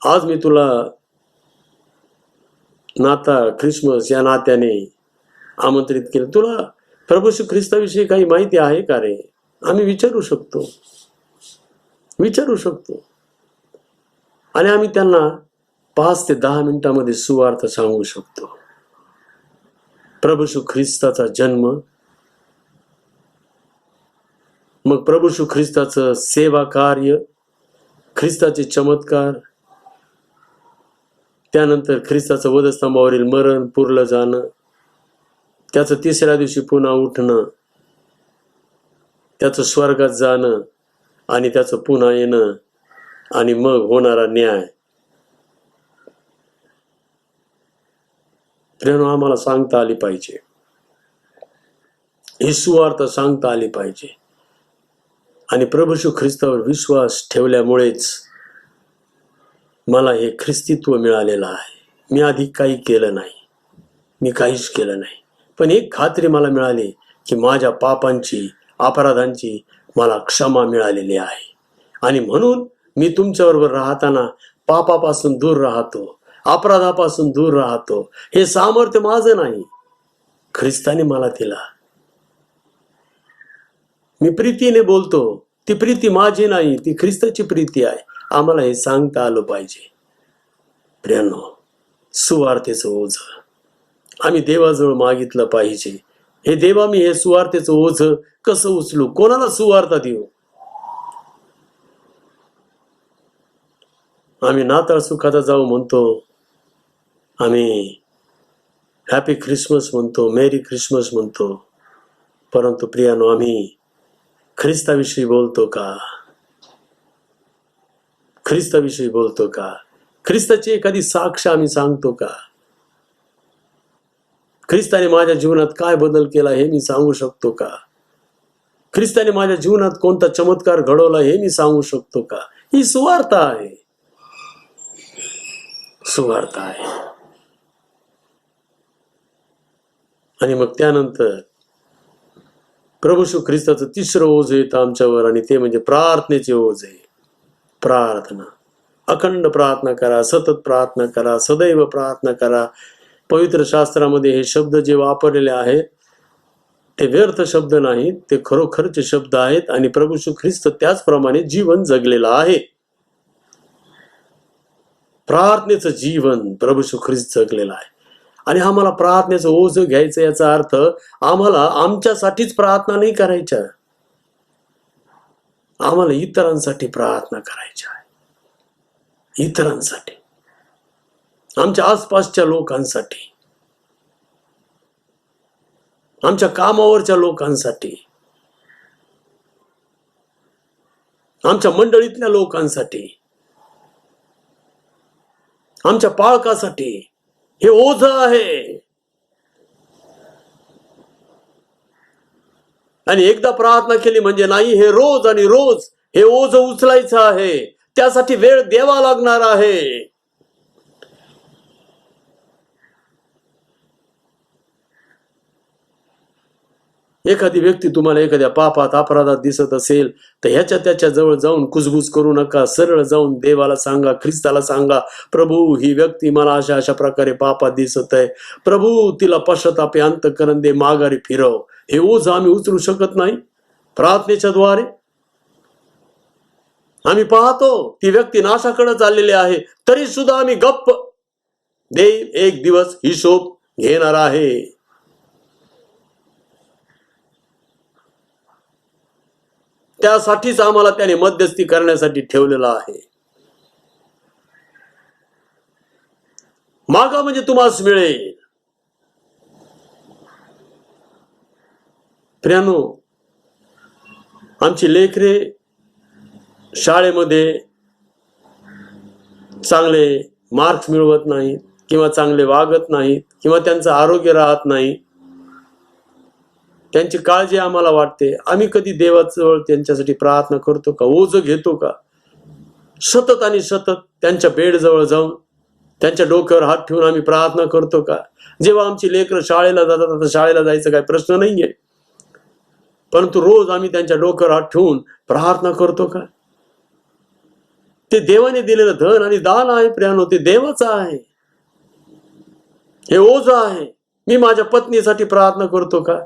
आज मी तुला नाताळ ख्रिसमस या नात्याने आमंत्रित केलं, तुला प्रभू श्री ख्रिस्ताविषयी काही माहिती आहे का रे? आम्ही विचारू शकतो. आणि आम्ही त्यांना 5 ते 10 मिनिटांमध्ये सुवार्थ सांगू शकतो. प्रभू श्री ख्रिस्ताचा जन्म, मग प्रभू श्री ख्रिस्ताचं सेवा कार्य, ख्रिस्ताचे चमत्कार, त्यानंतर ख्रिस्ताचं वधस्तंभावरील मरण, पुरलं जाणं, त्याचं 3ऱ्या दिवशी पुन्हा उठणं, त्याचं स्वर्गात जाणं आणि त्याचं पुन्हा येणं आणि मग होणारा न्याय. प्रियानो, आम्हाला सांगता आली पाहिजे, ही सुवार्थ सांगता आली पाहिजे. आणि प्रभू श्री ख्रिस्तावर विश्वास ठेवल्यामुळेच मला हे ख्रिस्तीत्व मिळालेलं आहे. मी आधी काही केलं नाही, मी काहीच केलं नाही, पण एक खात्री मला मिळाली की माझ्या पापांची, अपराधांची मला क्षमा मिळालेली आहे. आणि म्हणून मी तुमच्याबरोबर राहताना पापापासून दूर राहतो, अपराधापासून दूर राहतो. हे सामर्थ्य माझं नाही, ख्रिस्ताने मला दिला. मी प्रीतीने बोलतो, ती प्रीती माझी नाही, ती ख्रिस्ताची प्रीती आहे. आम्हाला हे सांगता आलं पाहिजे. प्रियानो, सुवार्तेचं ओझ आम्ही देवाजवळ मागितलं पाहिजे. हे देवा, मी हे सुवार्तेचं ओझ कसं उचलू, कोणाला सुवार्ता देऊ? आम्ही नाताळ सुखाचा जाऊ म्हणतो, आम्ही हॅपी ख्रिसमस म्हणतो, मेरी ख्रिसमस म्हणतो, परंतु प्रियानो, आम्ही ख्रिस्ताविषयी बोलतो का? ख्रिस्ताविषयी बोलतो का? ख्रिस्ताची एखादी साक्ष आम्ही सांगतो का? ख्रिस्ताने माझ्या जीवनात काय बदल केला हे मी सांगू शकतो का? ख्रिस्ताने माझ्या जीवनात कोणता चमत्कार घडवला हे मी सांगू शकतो का? ही सुवार्थ आहे, सुवार्थ आहे. आणि मग त्यानंतर प्रभू श्री ख्रिस्ताचं 3रं ओझ येतं आमच्यावर, आणि ते म्हणजे प्रार्थनेचे ओझ आहे. प्रार्थना, अखंड प्रार्थना करा, सतत प्रार्थना करा, सदैव प्रार्थना करा. पवित्र शास्त्रामध्ये हे शब्द जे वापरलेले आहेत ते व्यर्थ शब्द नाहीत, ते खरोखरचे शब्द आहेत. आणि प्रभू श्री ख्रिस्त त्याचप्रमाणे जीवन जगलेलं आहे. प्रार्थनेचं जीवन प्रभू श्री ख्रिस्त जगलेलं आहे. आणि आम्हाला प्रार्थनेचं ओझ घ्यायचं, याचा अर्थ आम्हाला आमच्यासाठीच प्रार्थना नाही करायच्या, आम्हाला इतरांसाठी प्रार्थना करायची आहे. इतरांसाठी, आमच्या आसपासच्या लोकांसाठी, आमच्या कामावरच्या लोकांसाठी, आमच्या मंडळीतल्या लोकांसाठी, आमच्या पालकासाठी हे ओझ आहे. आणि एकदा प्रार्थना केली म्हणजे नाही, हे रोज आणि रोज हे ओझ उचलायचं आहे. त्यासाठी वेळ द्यावा लागणार आहे. एखादी व्यक्ती तुम्हाला एखाद्या पापात, अपराधात दिसत असेल तर ह्याच्या त्याच्या जवळ जाऊन कुजबूज करू नका. सरळ जाऊन देवाला सांगा, ख्रिस्ताला सांगा, प्रभू, ही व्यक्ती मला अशा अशा प्रकारे पापात दिसत आहे, प्रभू तिला पश्चातापे अंतःकरण दे, माघारी फिरव. हे ओझ आम्ही उचलू शकत नाही प्रार्थनेच्या द्वारे. आम्ही पाहतो ती व्यक्ती नाशाकडे चाललेली आहे, तरी सुद्धा आम्ही गप्प. देव एक दिवस हिशोब घेणार आहे. त्यासाठीच आम्हाला त्याने मध्यस्थी करण्यासाठी ठेवलेला आहे. मागा म्हणजे तुम्हाला मिळेल. प्रियानो, आमची लेकरे शाळेमध्ये चांगले मार्क्स मिळवत नाहीत किंवा चांगले वागत नाहीत किंवा त्यांचं आरोग्य राहत नाही, त्यांची काळजी आम्हाला वाटते. आम्ही कधी देवाजवळ त्यांच्यासाठी प्रार्थना करतो का? ओझं घेतो का? सतत आणि सतत त्यांच्या बेडजवळ जाऊन त्यांच्या डोक्यावर हात ठेवून आम्ही प्रार्थना करतो का? जेव्हा आमची लेकरं शाळेला जातात, आता शाळेला जायचं काही प्रश्न नाहीये, परंतु रोज आम्ही त्यांच्या डोक्यावर हात ठेवून प्रार्थना करतो का? ते देवाने दिलेलं धन आणि दान आहे प्रियानो, ते देवाचं आहे. हे ओझं आहे. मी माझ्या पत्नीसाठी प्रार्थना करतो का?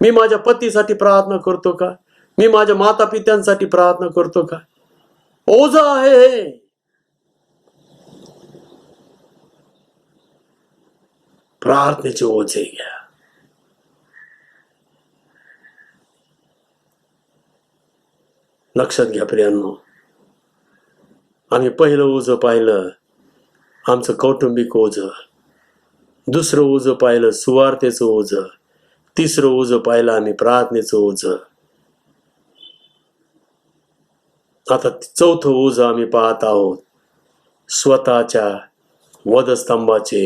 मी माझ्या पतीसाठी प्रार्थना करतो का? मी माझ्या माता पित्यांसाठी प्रार्थना करतो का? ओझं आहे हे. प्रार्थनेचे ओझे घ्या. लक्षात घ्या प्रियांनो, आम्ही पहिलं ओझं पाहिलं आमचं कौटुंबिक ओझं, दुसरं ओझं पाहिलं सुवार्तेचं ओझं, तिसरं ओझं पाहिलं आम्ही प्रार्थनेचं ओझं. आता चौथं ओझं आम्ही पाहत आहोत, स्वतःच्या वधस्तंभाचे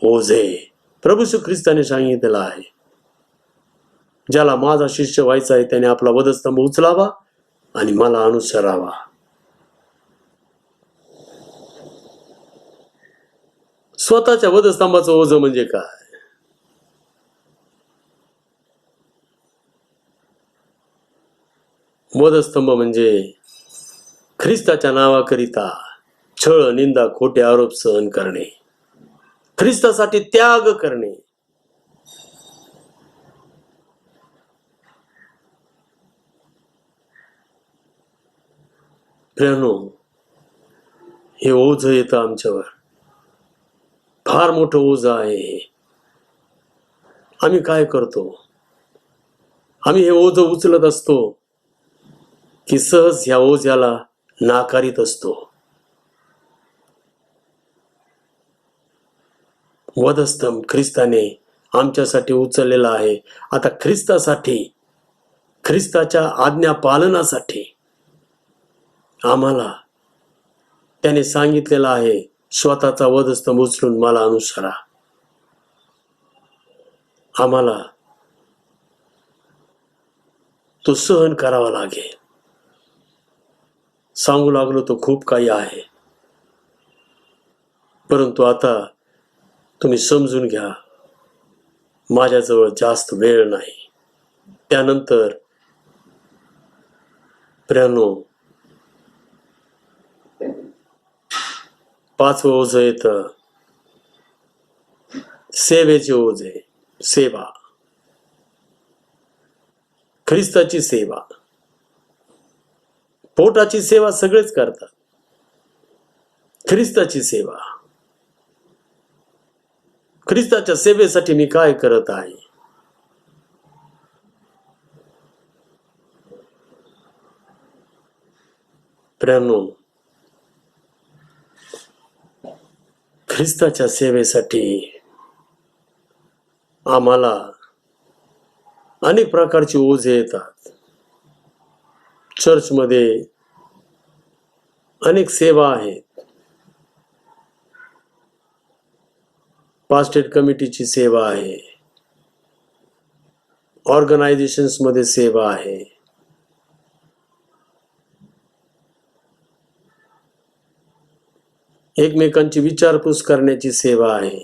ओझे. प्रभू येशू ख्रिस्ताने सांगितलेलं आहे, ज्याला माझा शिष्य व्हायचा आहे त्याने आपला वधस्तंभ उचलावा आणि मला अनुसरावा. स्वतःच्या वधस्तंभाचं ओझं म्हणजे काय? वधस्तंभ म्हणजे ख्रिस्ताच्या नावाकरिता छळ, निंदा, खोटे आरोप सहन करणे, ख्रिस्तासाठी त्याग करणे. प्रियानो, हे ओझं येतं आमच्यावर, फार मोठं ओझं आहे. आम्ही काय करतो? आम्ही हे ओझं उचलत असतो की सहज ह्या ओझ्याला नाकारीत असतो. वधस्तंभ ख्रिस्ताने आमच्यासाठी उचललेला आहे. आता ख्रिस्तासाठी, ख्रिस्ताच्या आज्ञा पालनासाठी आम्हाला त्याने सांगितलेलं आहे, स्वतःचा वधस्तंभ उचलून मला अनुसरा. आम्हाला तो सहन करावा लागेल. सांगू लागलो तो खूप काही आहे, परंतु आता तुम्ही समजून घ्या, माझ्याजवळ जास्त वेळ नाही. त्यानंतर प्रियानो, पाचवं ओझं येतं सेवेचे ओझे. सेवा, ख्रिस्ताची सेवा. पोटाची सेवा सगळेच करतात, ख्रिस्ताची सेवा. ख्रिस्ताच्या सेवेसाठी मी काय करत आहे? प्रियानो, ख्रिस्ताच्या सेवेसाठी आम्हाला अनेक प्रकारची ओझे येतात. चर्चमध्ये अनेक सेवा आहेत. पास्टेट कमिटीची सेवा आहे, ऑर्गनायझेशन्स मध्ये सेवा आहे. एकमेकांची विचारपूस करण्याची सेवा आहे.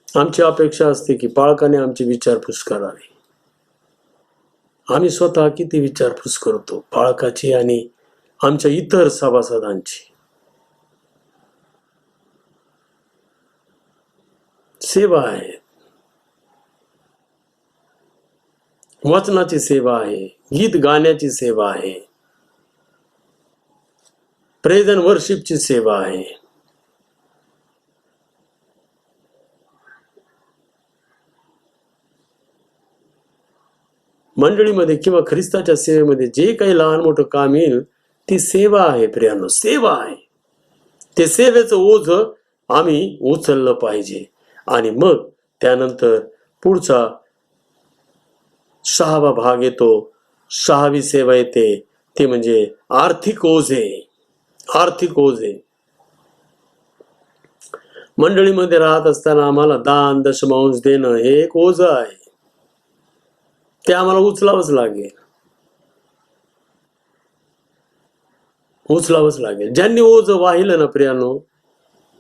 आमची अपेक्षा असते की पालकाने आमची विचारपूस करावी. आम्ही स्वतः किती विचारपूस करतो पालकाची आणि आमच्या इतर सभासदांची सेवा आहे, वचनाची सेवा आहे, गीत गाण्याची सेवा आहे, प्रेज अँड वर्शिपची सेवा आहे. मंडळीमध्ये किंवा ख्रिस्ताच्या सेवेमध्ये जे काही लहान मोठं काम येईल ती सेवा आहे प्रियांनो, सेवा आहे. ते सेवेचं ओझ आम्ही उचललं पाहिजे. आणि मग त्यानंतर पुढचा 6वा भाग येतो, 6वी सेवा येते, ते म्हणजे आर्थिक ओझे. आर्थिक ओझे. मंडळीमध्ये राहत असताना आम्हाला दान दशमांश देणं हे एक ओझ आहे, ते आम्हाला उचलावंच लागेल, उचलावंच लागेल. ज्यांनी ओझ वाहिलं ना प्रियानो,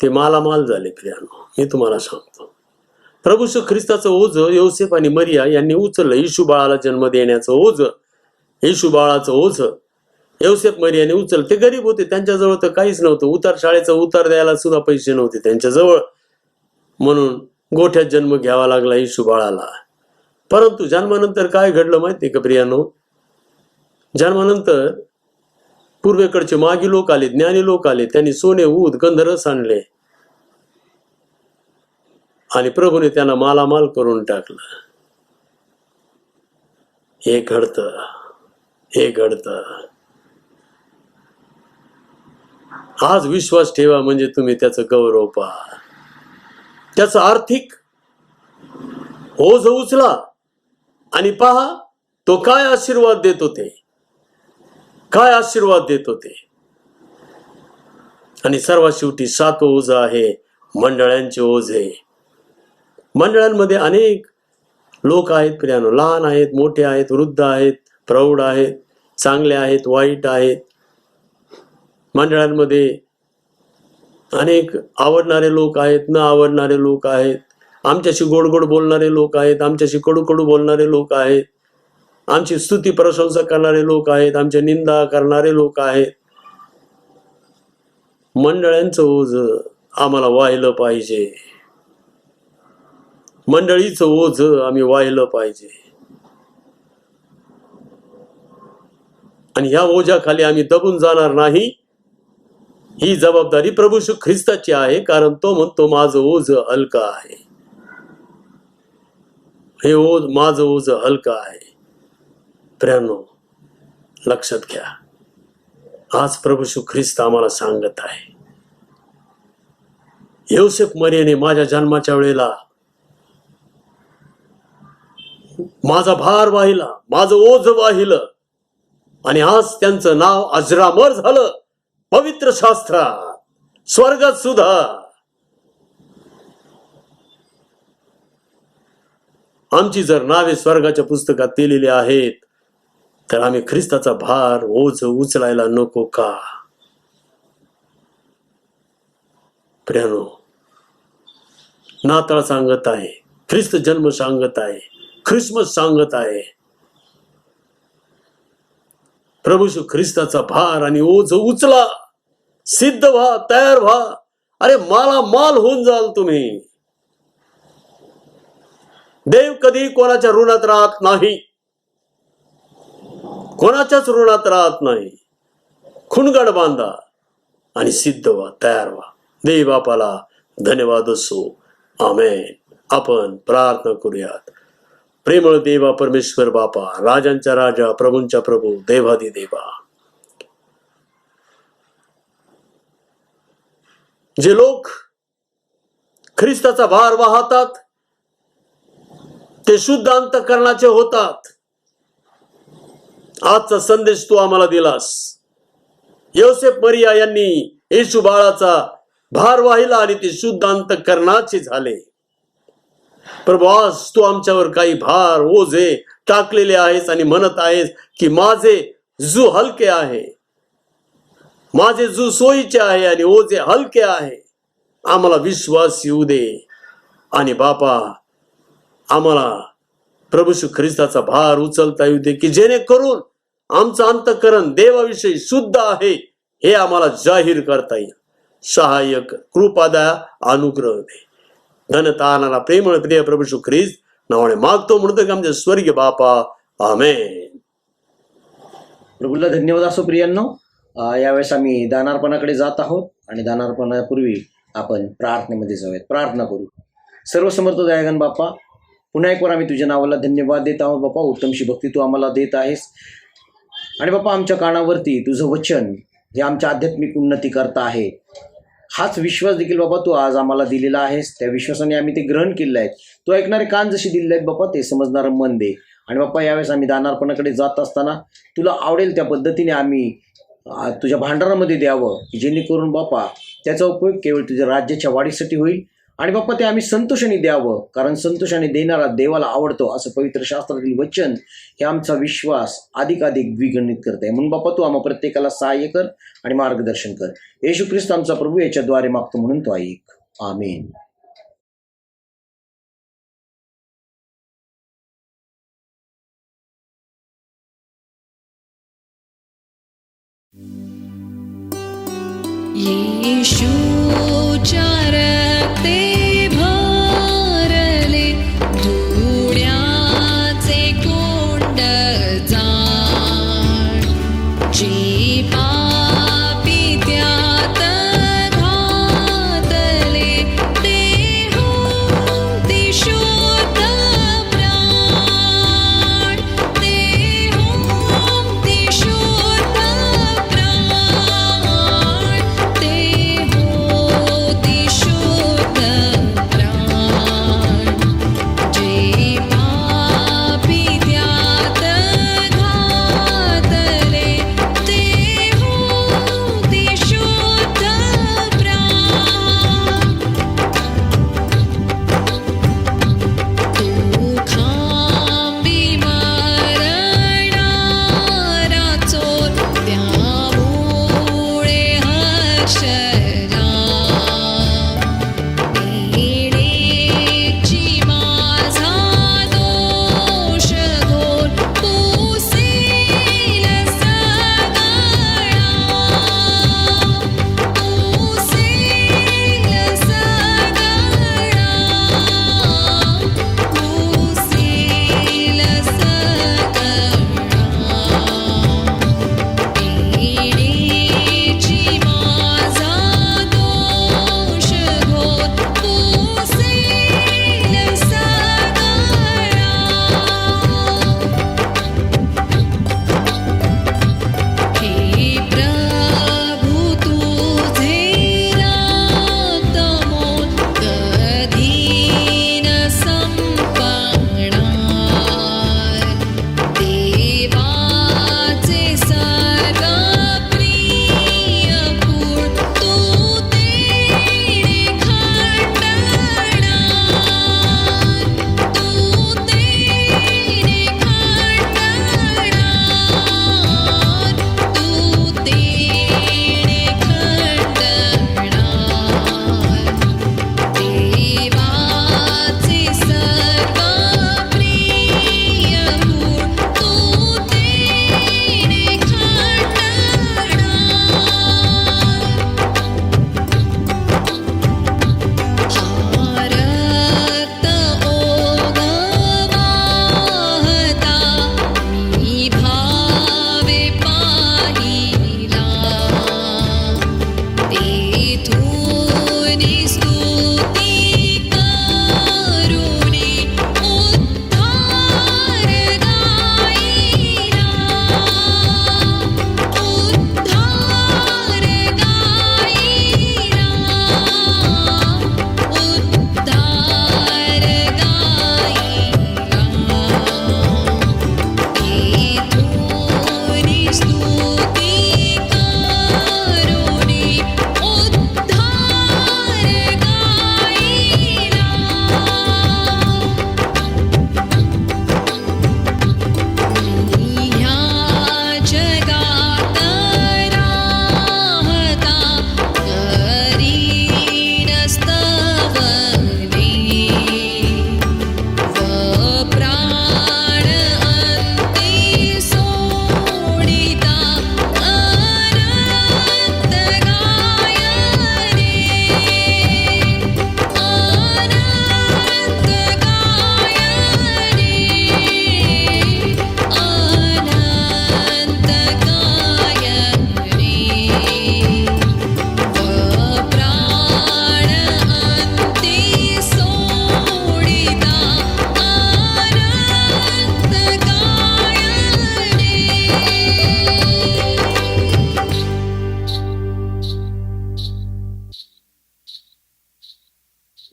ते मालामाल झाले प्रियानो. मी तुम्हाला सांगतो, प्रभू श्री ख्रिस्ताचं ओझ योसेफ आणि मरिया यांनी उचललं. येशू बाळाला जन्म देण्याचं ओझ, येशू बाळाचं ओझ योसेफ मरियाने उचल. ते गरीब होते, त्यांच्याजवळ तर काहीच नव्हतं. उतार शाळेचा उतार द्यायला सुद्धा पैसे नव्हते त्यांच्याजवळ, म्हणून गोठ्यात जन्म घ्यावा लागला येशू बाळाला. परंतु जन्मानंतर काय घडलं माहितीये का प्रियानो? जन्मानंतर पूर्वेकडचे मागी लोक आले, ज्ञानी लोक आले, त्यांनी सोने ऊद गंधरस आणले आणि प्रभूने त्यांना मालामाल करून टाकलं. हे घडतं, हे घडतं. आज विश्वास ठेवा म्हणजे तुम्ही त्याचं गौरव पहा, त्याचं आर्थिक ओझ उचला आणि पहा तो काय आशीर्वाद देत होते, काय आशीर्वाद देत होते. आणि सर्वात शेवटी 7वं ओझ आहे मंडळांचे ओझे. मंडळांमध्ये अनेक लोक आहेत प्रियानो, लहान आहेत, मोठे आहेत, वृद्ध आहेत, प्रौढ आहेत, चांगले आहेत, वाईट आहेत. मंडळांमध्ये अनेक आवडणारे लोक आहेत, न आवडणारे लोक आहेत. आमच्याशी गोड गोड बोलणारे लोक आहेत, आमच्याशी कडू कडू बोलणारे लोक आहेत, आमची स्तुती प्रशंसा करणारे लोक आहेत, आमच्या निंदा करणारे लोक आहेत. मंडळांचं ओझ आम्हाला वाहिलं पाहिजे, मंडळीचं ओझ आम्ही वाहिलं पाहिजे. आणि ह्या ओझ्याखाली आम्ही दबून जाणार नाही. ही जबाबदारी प्रभू श्री ख्रिस्ताची आहे, कारण तो म्हणतो माझं ओझ हलका आहे. हे ओझ, माझं ओझ हलका आहे. प्रियांनो, लक्षात घ्या, आज प्रभू श्री ख्रिस्त आम्हाला सांगत आहे, योसेफ मरियाने माझ्या जन्माच्या वेळेला माझा भार वाहिला, माझं ओझ वाहिलं, आणि आज त्यांचं नाव अजरामर झालं पवित्र शास्त्रात, स्वर्गात सुद्धा. आमची जर नावे स्वर्गाच्या पुस्तकात लिहिलेली आहेत, तर आम्ही ख्रिस्ताचा भार ओझ उचलायला नको का? प्रियानो, नाताळ सांगत आहे, ख्रिस्त जन्म सांगत आहे, ख्रिसमस सांगत आहे. प्रभू श्री ख्रिस्ताचा भार आणि ओझ उचला, सिद्ध व्हा, तयार व्हा. अरे माला माल होऊन जाल तुम्ही. देव कधी कोणाच्या ऋणात राहत नाही, कोणाच्याच ऋणात राहत नाही. खुणगड बांधा आणि सिद्ध व्हा, तयार व्हा. देव बापाला धन्यवाद असो. आमेन. आपण प्रार्थना करूयात. प्रेमळ देवा परमेश्वर बापा, राजांचा राजा, प्रभूंचा प्रभू, देवादी देवा, जे लोक ख्रिस्ताचा भार वाहतात ते शुद्ध अंतःकरणाचे होतात. आजचा संदेश तू आम्हाला दिलास. योसेफ मरिया यांनी येशू बाळाचा भार वाहिला आणि ते शुद्ध अंतःकरणाचे झाले. प्रभू, आज तू आमच्यावर काही भार ओझे टाकलेले आहेस आणि म्हणत आहेस की माझे जू हलके आहे, माझे जू सोयीचे आहे आणि ओझे हलके आहे. आम्हाला विश्वास येऊ दे आणि बापा, आम्हाला प्रभू श्री ख्रिस्ताचा भार उचलता येऊ दे, की जेणेकरून आमचं अंतःकरण देवाविषयी शुद्ध आहे हे आम्हाला जाहीर करता येईल. सहाय्यक कृपादया अनुग्रह दे. घनतानाला प्रेमळ प्रिय प्रभू येशू ख्रिस्त नावाने मागतो म्हणतो की आमचे स्वर्गीय बापा. आमेन. प्रभूला धन्यवाद असो प्रियांनो. यावेळेस आम्ही दानार्पणाकडे जात आहोत आणि दानार्पणापूर्वी आपण प्रार्थनेमध्ये जाऊयात. प्रार्थना करू. सर्वसमर्थ दयागण बाप्पा, पुन्हा एक वर आम्ही तुझ्या नावाला धन्यवाद देत आहोत बाप्पा. उत्तमशी भक्ती तू आम्हाला देत आहेस आणि बाप्पा आमच्या कानावरती तुझं वचन हे आमच्या आध्यात्मिक उन्नती करता आहे. हाच विश्वास देखील बाबा तू आज आम्हाला दिलेला आहेस. त्या विश्वासाने आम्ही ते ग्रहण केलेलं आहे. तू ऐकणारे कान जशी दिलेले आहेत बाप्पा ते समजणारं मन दे. आणि बाप्पा यावेळेस आम्ही दानार्पणाकडे जात असताना तुला आवडेल त्या पद्धतीने आम्ही तुझ्या भांडारामध्ये द्यावं की जेणेकरून बाप्पा त्याचा उपयोग केवळ तुझ्या राज्याच्या वाढीसाठी होईल. आणि बाप्पा ते आम्ही संतोषाने द्यावं, कारण संतोषाने देणारा देवाला आवडतो असं पवित्र शास्त्रातील वचन हे आमचा विश्वास अधिकाधिक द्विगुणित करत आहे. म्हणून बाप्पा तू आम्हा प्रत्येकाला सहाय्य कर आणि मार्गदर्शन कर. येशू ख्रिस्त आमचा प्रभू याच्याद्वारे मागतो म्हणून तो ऐक. आमेन. येशूच्या रक्ते भरले धुण्याचे कोंड जाण, जे पापी त्यात घातले ते होते शुद्ध प्राण, ते होते शुद्ध प्राण, ते होते शुद्ध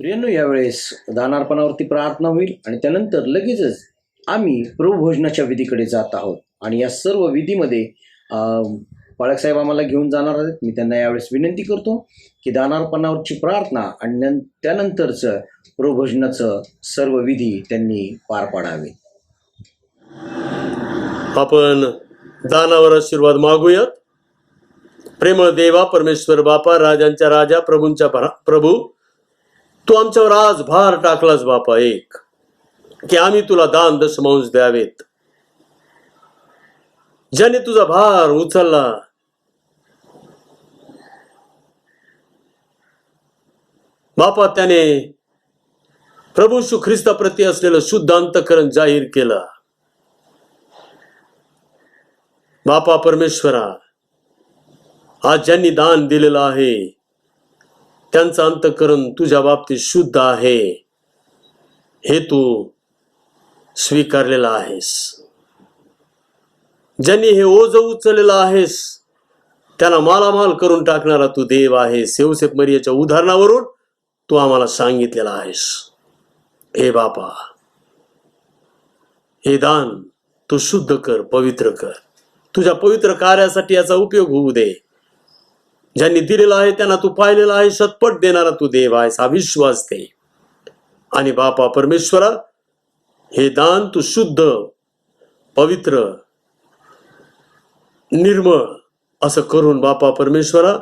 प्रियांनो, यावेळेस दानार्पणावरती प्रार्थना होईल आणि त्यानंतर लगेचच आम्ही प्रभुभोजनाच्या विधीकडे जात आहोत. आणि या सर्व विधीमध्ये पाळक साहेब आम्हाला घेऊन जाणार आहेत. मी त्यांना यावेळेस विनंती करतो की दानार्पणावरची प्रार्थना आणि त्यानंतरचं प्रभुभोजनाचं सर्व विधी त्यांनी पार पाडावे. आपण दानावर आशीर्वाद मागूयात. प्रेमळ देवा, परमेश्वर बापा, राजांच्या राजा, प्रभूंच्या प्रभू, तू आमच्यावर आज भार टाकलास बापा एक, की आम्ही तुला दान दशमांश द्यावेत. ज्याने तुझा भार उचलला बापा, त्याने प्रभू येशू ख्रिस्ताप्रती असलेलं शुद्ध अंतःकरण जाहीर केलं. बापा परमेश्वरा, आज ज्यांनी दान दिलेलं आहे त्यांचं अंतःकरण तुझ्या बाबतीत शुद्ध आहे, हे तू स्वीकारलेलं आहेस. ज्यांनी हे ओझं उचललेलं आहेस त्यांना मालामाल करून टाकणारा तू देव आहेस. योसेफ मरियाच्या उदाहरणावरून तू आम्हाला सांगितलेलं आहेस. हे बापा, हे दान तू शुद्ध कर, पवित्र कर. तुझ्या पवित्र कार्यासाठी याचा उपयोग होऊ दे. ज्यांनी दिलेला आहे त्यांना तू पाहिलेला आहे, शतपट देणारा तू देव आहेस, हा विश्वास दे. आणि बापा परमेश्वरा, हे दान तू शुद्ध, पवित्र, निर्मळ असं करून बापा परमेश्वरा,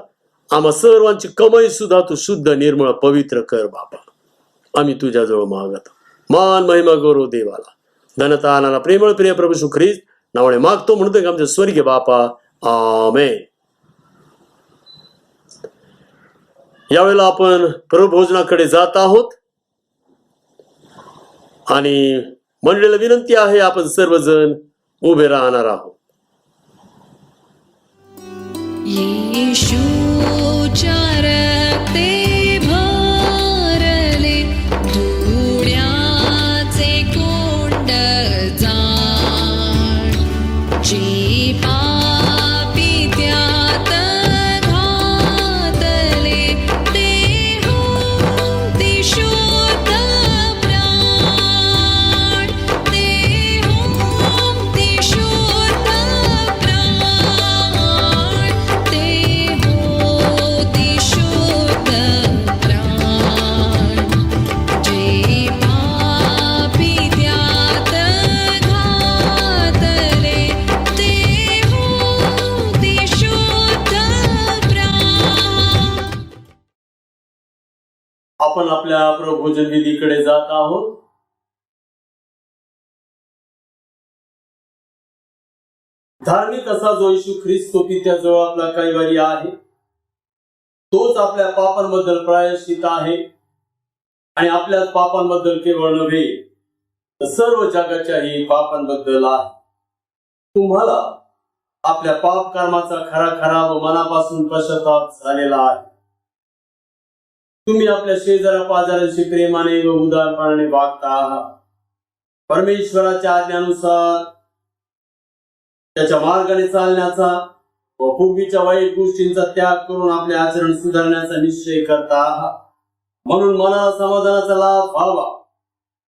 आम्हा सर्वांची कमाई सुद्धा तू शुद्ध, निर्मळ, पवित्र कर बापा. आम्ही तुझ्याजवळ मागत मान महिमा गौरव देवाला, धनता आणाला प्रेमळ प्रिय प्रभू येशू ख्रिस्त नावाने मागतो, म्हणतो की आमच्या स्वर्गीय बापा, आमेन. यावेळेला आपण प्रभुभोजनाकडे जात आहोत आणि मंडळीला विनंती आहे, आपण सर्वजण उभे राहणार आहोत. येशूच्या रक्ते भरले धुण्याचे कोंड जाण, जे पापी त्यात घातले ते होते शुद्ध प्राण, ते होते शुद्ध प्राण, ते होते शुद्ध प्राण, जे पापी त्यात घातले ते होते शुद्ध प्राण. आपण आपल्या प्रभुभोजन विधीकडे जात आहोत. धार्मिक असा जो येशू ख्रिस्त पित्याजवळ आपला कैवारी आहे, तोच आपल्या पापांबद्दल प्रायश्चित आहे आणि आपल्या पापांबद्दल केवळ नव्हे तर सर्व जगाच्याही पापांबद्दल आहे. तुम्हाला आपल्या पाप कर्माचा खरा व मनापासून पश्चाताप झालेला आहे. तुम्ही आपल्या शेजाऱ्या पाजाऱ्यांशी प्रेमाने व उदारपणाने वागता आहात. परमेश्वराच्या आज्ञानुसार त्याच्या मार्गाने चालण्याचा व पूर्वीच्या वाईट गोष्टींचा त्याग करून आपले आचरण सुधारण्याचा निश्चय करता आहात. म्हणून मनाला समाधानाचा लाभ व्हावा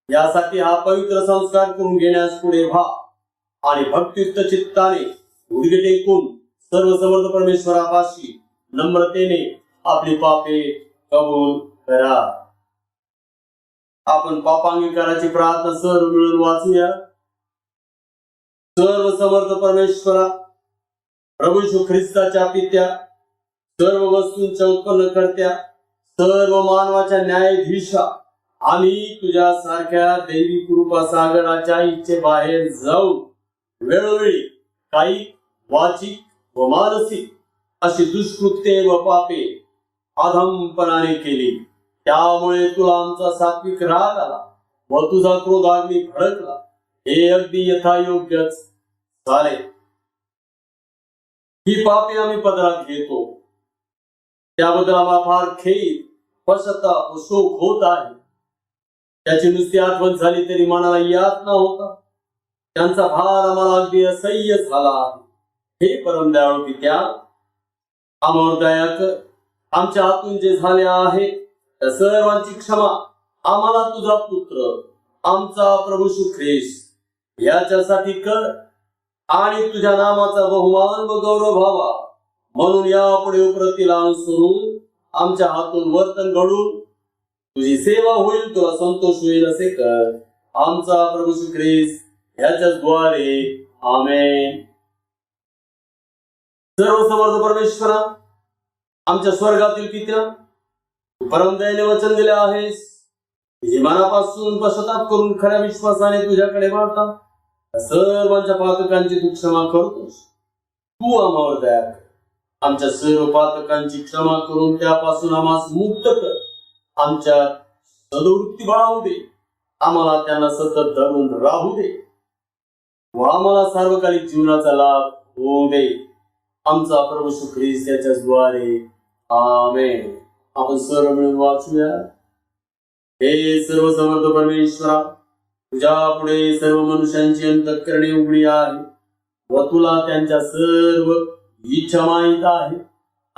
यासाठी हा पवित्र संस्कार करून घेण्यास पुढे व्हा आणि भक्तियुक्त चित्ताने गुडघे टेकून सर्व समर्थ परमेश्वरापाशी नम्रतेने आपली पापे कबूल करा. आपण पापांगीकाराची प्रार्थना सर्व मिळून वाचूया. सर्व समर्थ परमेश्वरा, प्रभू येशू ख्रिस्ताच्या पित्या, सर्व वस्तूंच्या उत्पन्नकर्त्या, सर्व मानवाच्या न्यायाधीशा, आम्ही तुझ्या सारख्या दैवी कृपा सागराच्या इच्छेबाहेर जाऊन वेळोवेळी काही वाचिक व मानसिक अशी दुष्कृत्ये व पापे अधमपणाने केली. त्यामुळे तुला आमचा सात्विक राग आला व तुझा क्रोधाग्नी भडकला. हे अगदी यथायोग्यच झाले. ही पापे आम्ही पदरात घेतो, त्याबद्दल आम्हाला फार खेद, पश्चाताप व शोक होत आहे. त्याची नुसती आठवण झाली तरी मनाला यातना होता. त्यांचा भार आम्हाला अगदी असह्य झाला आहे. हे परम दयाळू पित्या, आम्हावर दया कर. आमच्या हातून जे झाले आहे त्या सर्वांची क्षमा आम्हाला तुझा पुत्र आमचा प्रभू येशू ख्रिस्त याच्यासाठी कर आणि तुझ्या नामाचा बहुमान व गौरव व्हावा म्हणून यापुढे प्रतीला अनुसरून आमच्या हातून वर्तन घडून तुझी सेवा होईल, तुला संतोष होईल असे कर. आमचा प्रभू येशू ख्रिस्त याच्याच द्वारे आमेन. सर्व समर्थ परमेश्वरा, आमच्या स्वर्गातील पित्या, तू परमदयाने वचन दिले आहेस जे मनापासून पश्चाताप करून खऱ्या विश्वासाने तुझ्याकडे वळतात त्या सर्वांच्या पातकांची तू क्षमा करतोस. तू आम्हावर दया कर. आमच्या सर्व पातकांची क्षमा करून त्यापासून आम्हास मुक्त कर. आमच्या सदवृत्ती बाळावू दे. आम्हाला त्यांना सतत धरून राहू दे व आम्हाला सार्वकालिक जीवनाचा लाभ होऊ दे. आमचा प्रभू येशू ख्रिस्त याच्याच द्वारे आमेन. आपण सर्व मिळून वाचूया. हे सर्व समर्थ परमेश्वरा, तुझ्या पुढे सर्व मनुष्यांची अंतःकरणे उघडी आहे व तुला त्यांच्या सर्व इच्छा माहित आहे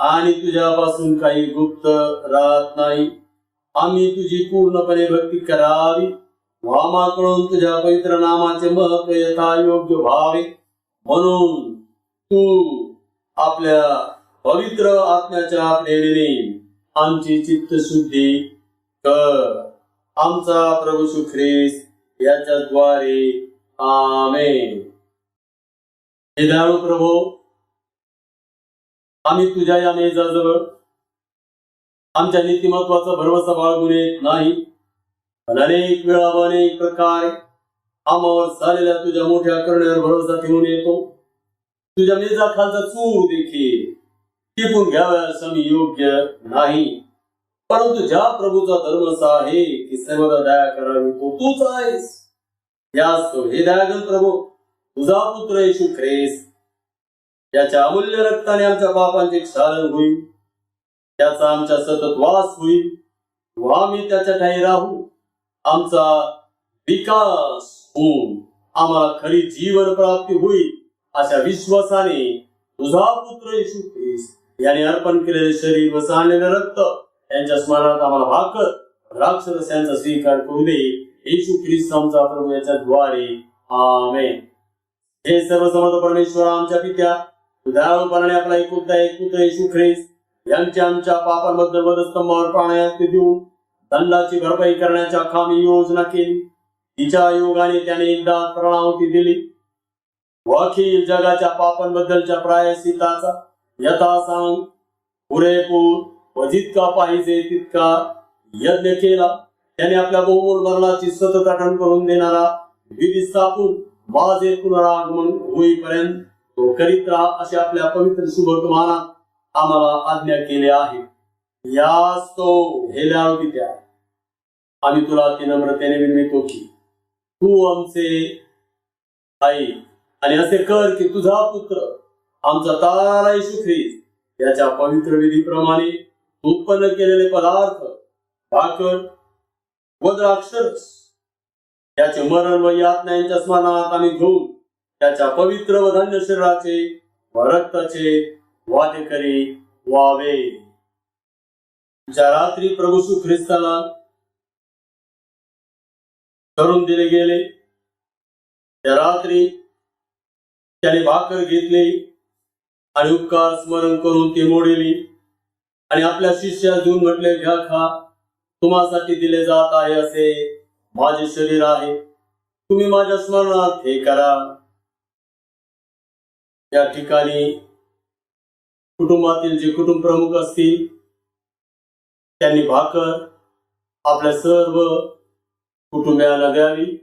आणि तुझ्यापासून काही गुप्त राहत नाही. आम्ही तुझी पूर्णपणे भक्ती करावी व आम्हाकडून तुझ्या पवित्र नामाचे महत्व यथायोग्य व्हावे म्हणून तू आपल्या पवित्र आत्म्याच्या प्रेरणेने आमची चित्तशुद्धी कर. आमचा प्रभू येशू ख्रिस्त याच्या द्वारे आमेन. हे दयाळू प्रभू, आम्ही तुझ्या या मेजाजवळ आमच्या नीतिमत्वाचा भरवसा बाळगून येत नाही, पण अनेक वेळा व अनेक प्रकारे आम्हावर झालेल्या तुझ्या मोठ्या करण्यावर भरोसा ठेवून येतो. तुझ्या मेजा खालचा चूर देखील टिपून घ्याव्यास आम्ही योग्य नाही, परंतु ज्या प्रभूचा धर्म आहे की सर्वदा दया करावी तो तूच आहेस. याच हे दयागन प्रभू, तुझा पुत्र येशू ख्रिस्त याच्या अमूल्य रक्ताने आमच्या पापांचे क्षालन होईल, त्याचा आमच्या सतत वास होईल व आम्ही त्याच्या ठाई राहू. आमचा विकास होऊन आम्हाला खरी जीवन प्राप्ती होईल अशा विश्वासाने तुझा पुत्र येशू ख्रिस्त याने अर्पण केलेले शरीर व सांडलेले रक्त यांच्या स्मरणात आम्हाला भाकर द्राक्षरस यांचा स्वीकार करू दे. येशू ख्रिस्त आमचा प्रभू याच्या द्वारे आमेन. हे सर्व समर्थ परमेश्वर आमच्या पित्या, तू दयाळूपणाने आपला एकुलता एक पुत्र येशू ख्रिस्त यांच्या आमच्या पापांबद्दल वधस्तंभावर प्राणायात देऊन दंडाची भरपाई करण्याच्या खामी योजना केली. तिच्या योगाने त्याने एकदा प्राणाहुती दिली व अखिल जगाच्या पापांबद्दलच्या प्रायश्चित्ताचा यथासांग पुरेपूर व जितका पाहिजे तितका यज्ञ केला. त्याने आपल्या बहुमूल मरणाची सतत आठवण करून देणारा विधी स्थापून माझे पुनरागमन होईपर्यंत तो करीत राहा असे आपल्या पवित्र शुभवर्तमानात आम्हाला आज्ञा केली आहे. यास तो हे दयाळू पित्या, आम्ही तुला अति नम्रतेने विनवितो की तू आमचे आई आणि असे कर की तुझा पुत्र आमचा तारा येशू ख्रिस्त याच्या पवित्र विधीप्रमाणे उत्पन्न केलेले पदार्थ भाकर व द्राक्षरस त्याचे मरण व यातना यांच्या स्मरणात आम्ही घेऊन त्याच्या पवित्र व धन्य शरीराचे व रक्ताचे वाटेकरी व्हावे. ज्या रात्री प्रभू येशू ख्रिस्ताला करून दिले गेले त्या रात्री त्याने भाकर घेतली आणि उपकार स्मरण करून ती मोडली आणि आपल्या शिष्यास देऊन म्हटले, घ्या खा, तुम्हासाठी दिले जात आहे असे माझे शरीर आहे, तुम्ही माझ्या स्मरणात हे करा. या ठिकाणी कुटुंबातील जे कुटुंब प्रमुख असतील त्यांनी भाकर आपल्या सर्व कुटुंबियांना द्यावी.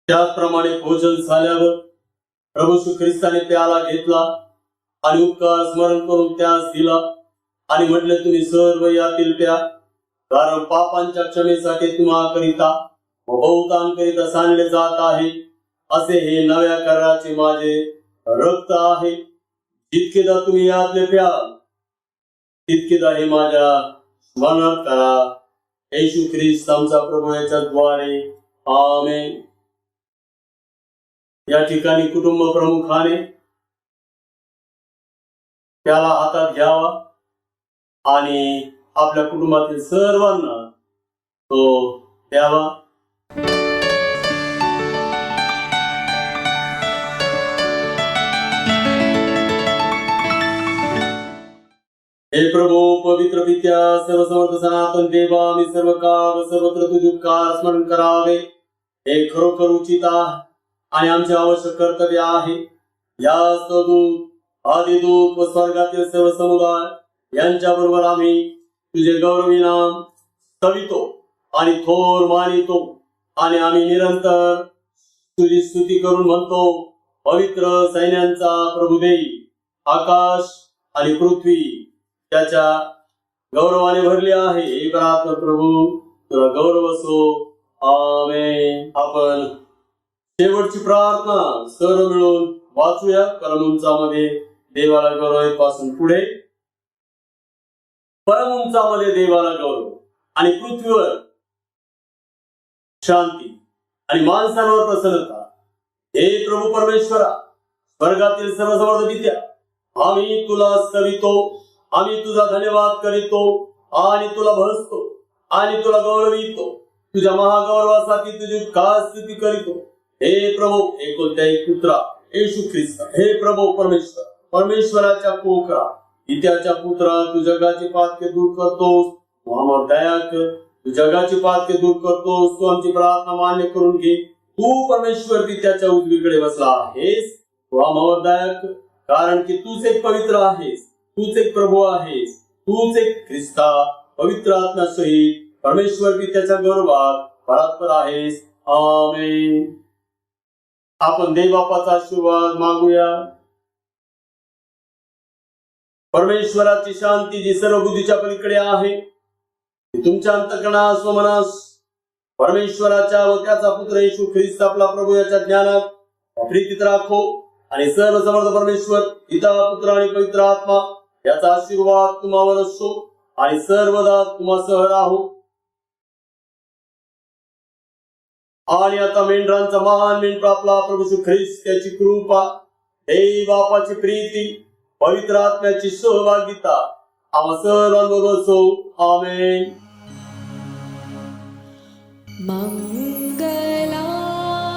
त्याचप्रमाणे भोजन झाल्यावर प्रभू येशू ख्रिस्ताने प्याला घेतला आणि उपकार स्मरण करून त्यास दिला आणि म्हटले, तुम्ही सर्व यातील प्या, कारण पापांच्या क्षमेसाठी तुम्हाकरिता व बहुतान करिता सांडले जात आहे असे हे नव्या कराराचे माझे रक्त आहे. जितकेदा तुम्ही यातले प्याल तितकेदा हे माझ्या स्मरणात करा. येशू ख्रिस्त आमचा प्रभू याच्या द्वारे आमेन. या ठिकाणी कुटुंब प्रमुखाने त्याला हातात घ्यावा आणि आपल्या कुटुंबातील सर्वांना तो द्यावा. हे प्रभू पवित्र पित्या सर्वसमर्थ सनातन देवा, मी सर्व काळ व सर्वत्र तुझे उपकार स्मरण करावे हे खरोखर उचित आहे आणि आमचे आवश्यक कर्तव्य आहे. या सदूत आदिदूत व स्वर्गातील सर्व समुदाय यांच्या बरोबर आम्ही तुझे गौरवी नाम स्तवितो आणि थोर मानितो आणि आम्ही निरंतर तुझी स्तुती करून म्हणतो, पवित्र सैन्यांचा प्रभुदेव, आकाश आणि पृथ्वी त्याच्या गौरवाने भरली आहे. हे परात्पर प्रभू, तुला गौरव असो. आमेन. आपण शेवटची प्रार्थना सर्व मिळून वाचूया. परमउंचामध्ये देवाला गौरव पासून पुढे. परमउंचामध्ये देवाला गौरव आणि पृथ्वीवर शांती आणि माणसांवर प्रसन्नता. हे प्रभू परमेश्वरा, स्वर्गातील सर्व समर्थ पित्या, आम्ही तुला स्तवितो, आम्ही तुझा धन्यवाद करीतो आणि तुला भजतो आणि तुला गौरवितो. तुझ्या महागौरवासाठी तुझी खास स्तुती करीतो. हे प्रभू एकुलत्या एक पुत्रा येशू ख्रिस्त, हे प्रभू परमेश्वर, परमेश्वराच्या कोकरा पित्याच्या पुत्रा, तू जगाचे पातके दूर करतोस. तू आम्हाला दया कर, तू जगाचे पातके दूर करतोस. तू आमची प्रार्थना मान्य करून घे. तू परमेश्वर पित्याच्या उजवीकडे बसला आहेस. तू आम्हावर दया कर, कारण की तूच एक पवित्र आहेस, तूच एक प्रभू आहेस, तूच एक ख्रिस्ता पवित्र आत्मा सहित परमेश्वर पित्याच्या गौरवात परात्पर आहेस. आमेन. आपण देवबापाचा आशीर्वाद मागूया. परमेश्वराची शांती जी सर्व बुद्धीच्या पलीकडे आहे, ती तुमच्या अंतःकरणास व मनास परमेश्वराच्या व त्याचा पुत्र येशू ख्रिस्त आपला प्रभू याच्या ज्ञानात प्रीतीत राखो. आणि सर्व समर्थ परमेश्वर पिता, पुत्र आणि पवित्र आत्मा याचा आशीर्वाद तुम्हावर असो आणि सर्वदा तुम्हासह राहो. आणि आता मेंढरांचा महान मेंढरा आपला प्रभू येशू ख्रिस्त त्याची कृपा, देव बापाची प्रीती, पवित्र आत्म्याची सहभागिता आम्हा सर्वांबरोबर असो. आमेन. मंगला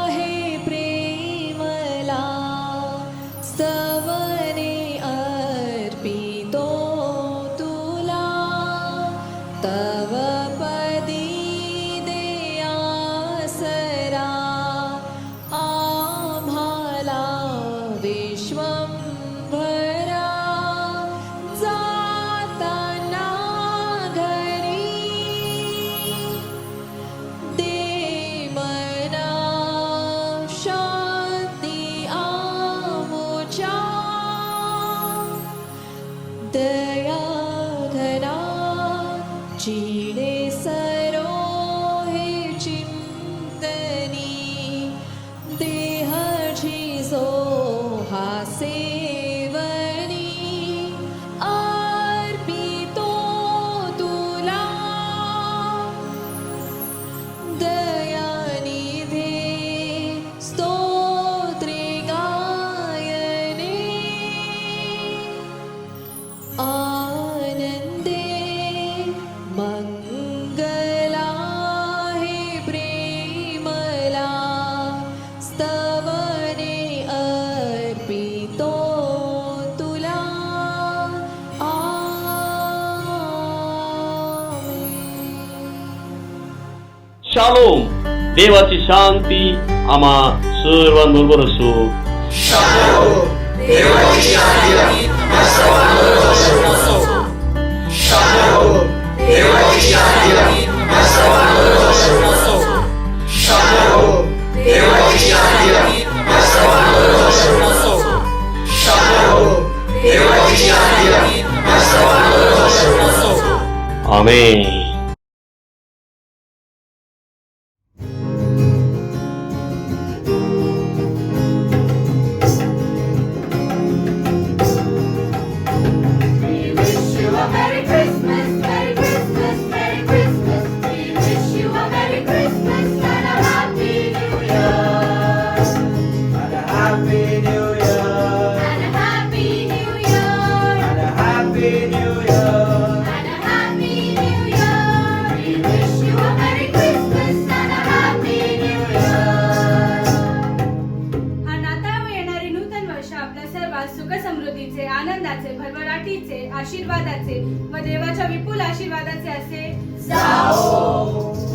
हे प्रेमला स्तवने अर्पितो तुला, तव पदी दे आसरा आम्हाला विश्वंभरा. जाताना घरी दे मना शांती आमुच्या, दया घना चिडे सरो हे चिंतनी, देहाची जो हा सेवनी अर्पितो तुला. दयानिधे स्तोत्रे गायने, आनंदे मंगला हे प्रेमला स्तवने अर्पितो तुला. आमेन. शालोम. देवाची शांती आम्हा सर्वांबरोबर असो. आमेन. We wish you a Merry Christmas, Merry Christmas, Merry Christmas. We समृद्धीचे, आनंदाचे, भरभराटीचे, आशीर्वादाचे व देवाच्या विपुल आशीर्वादाचे असे जाओ.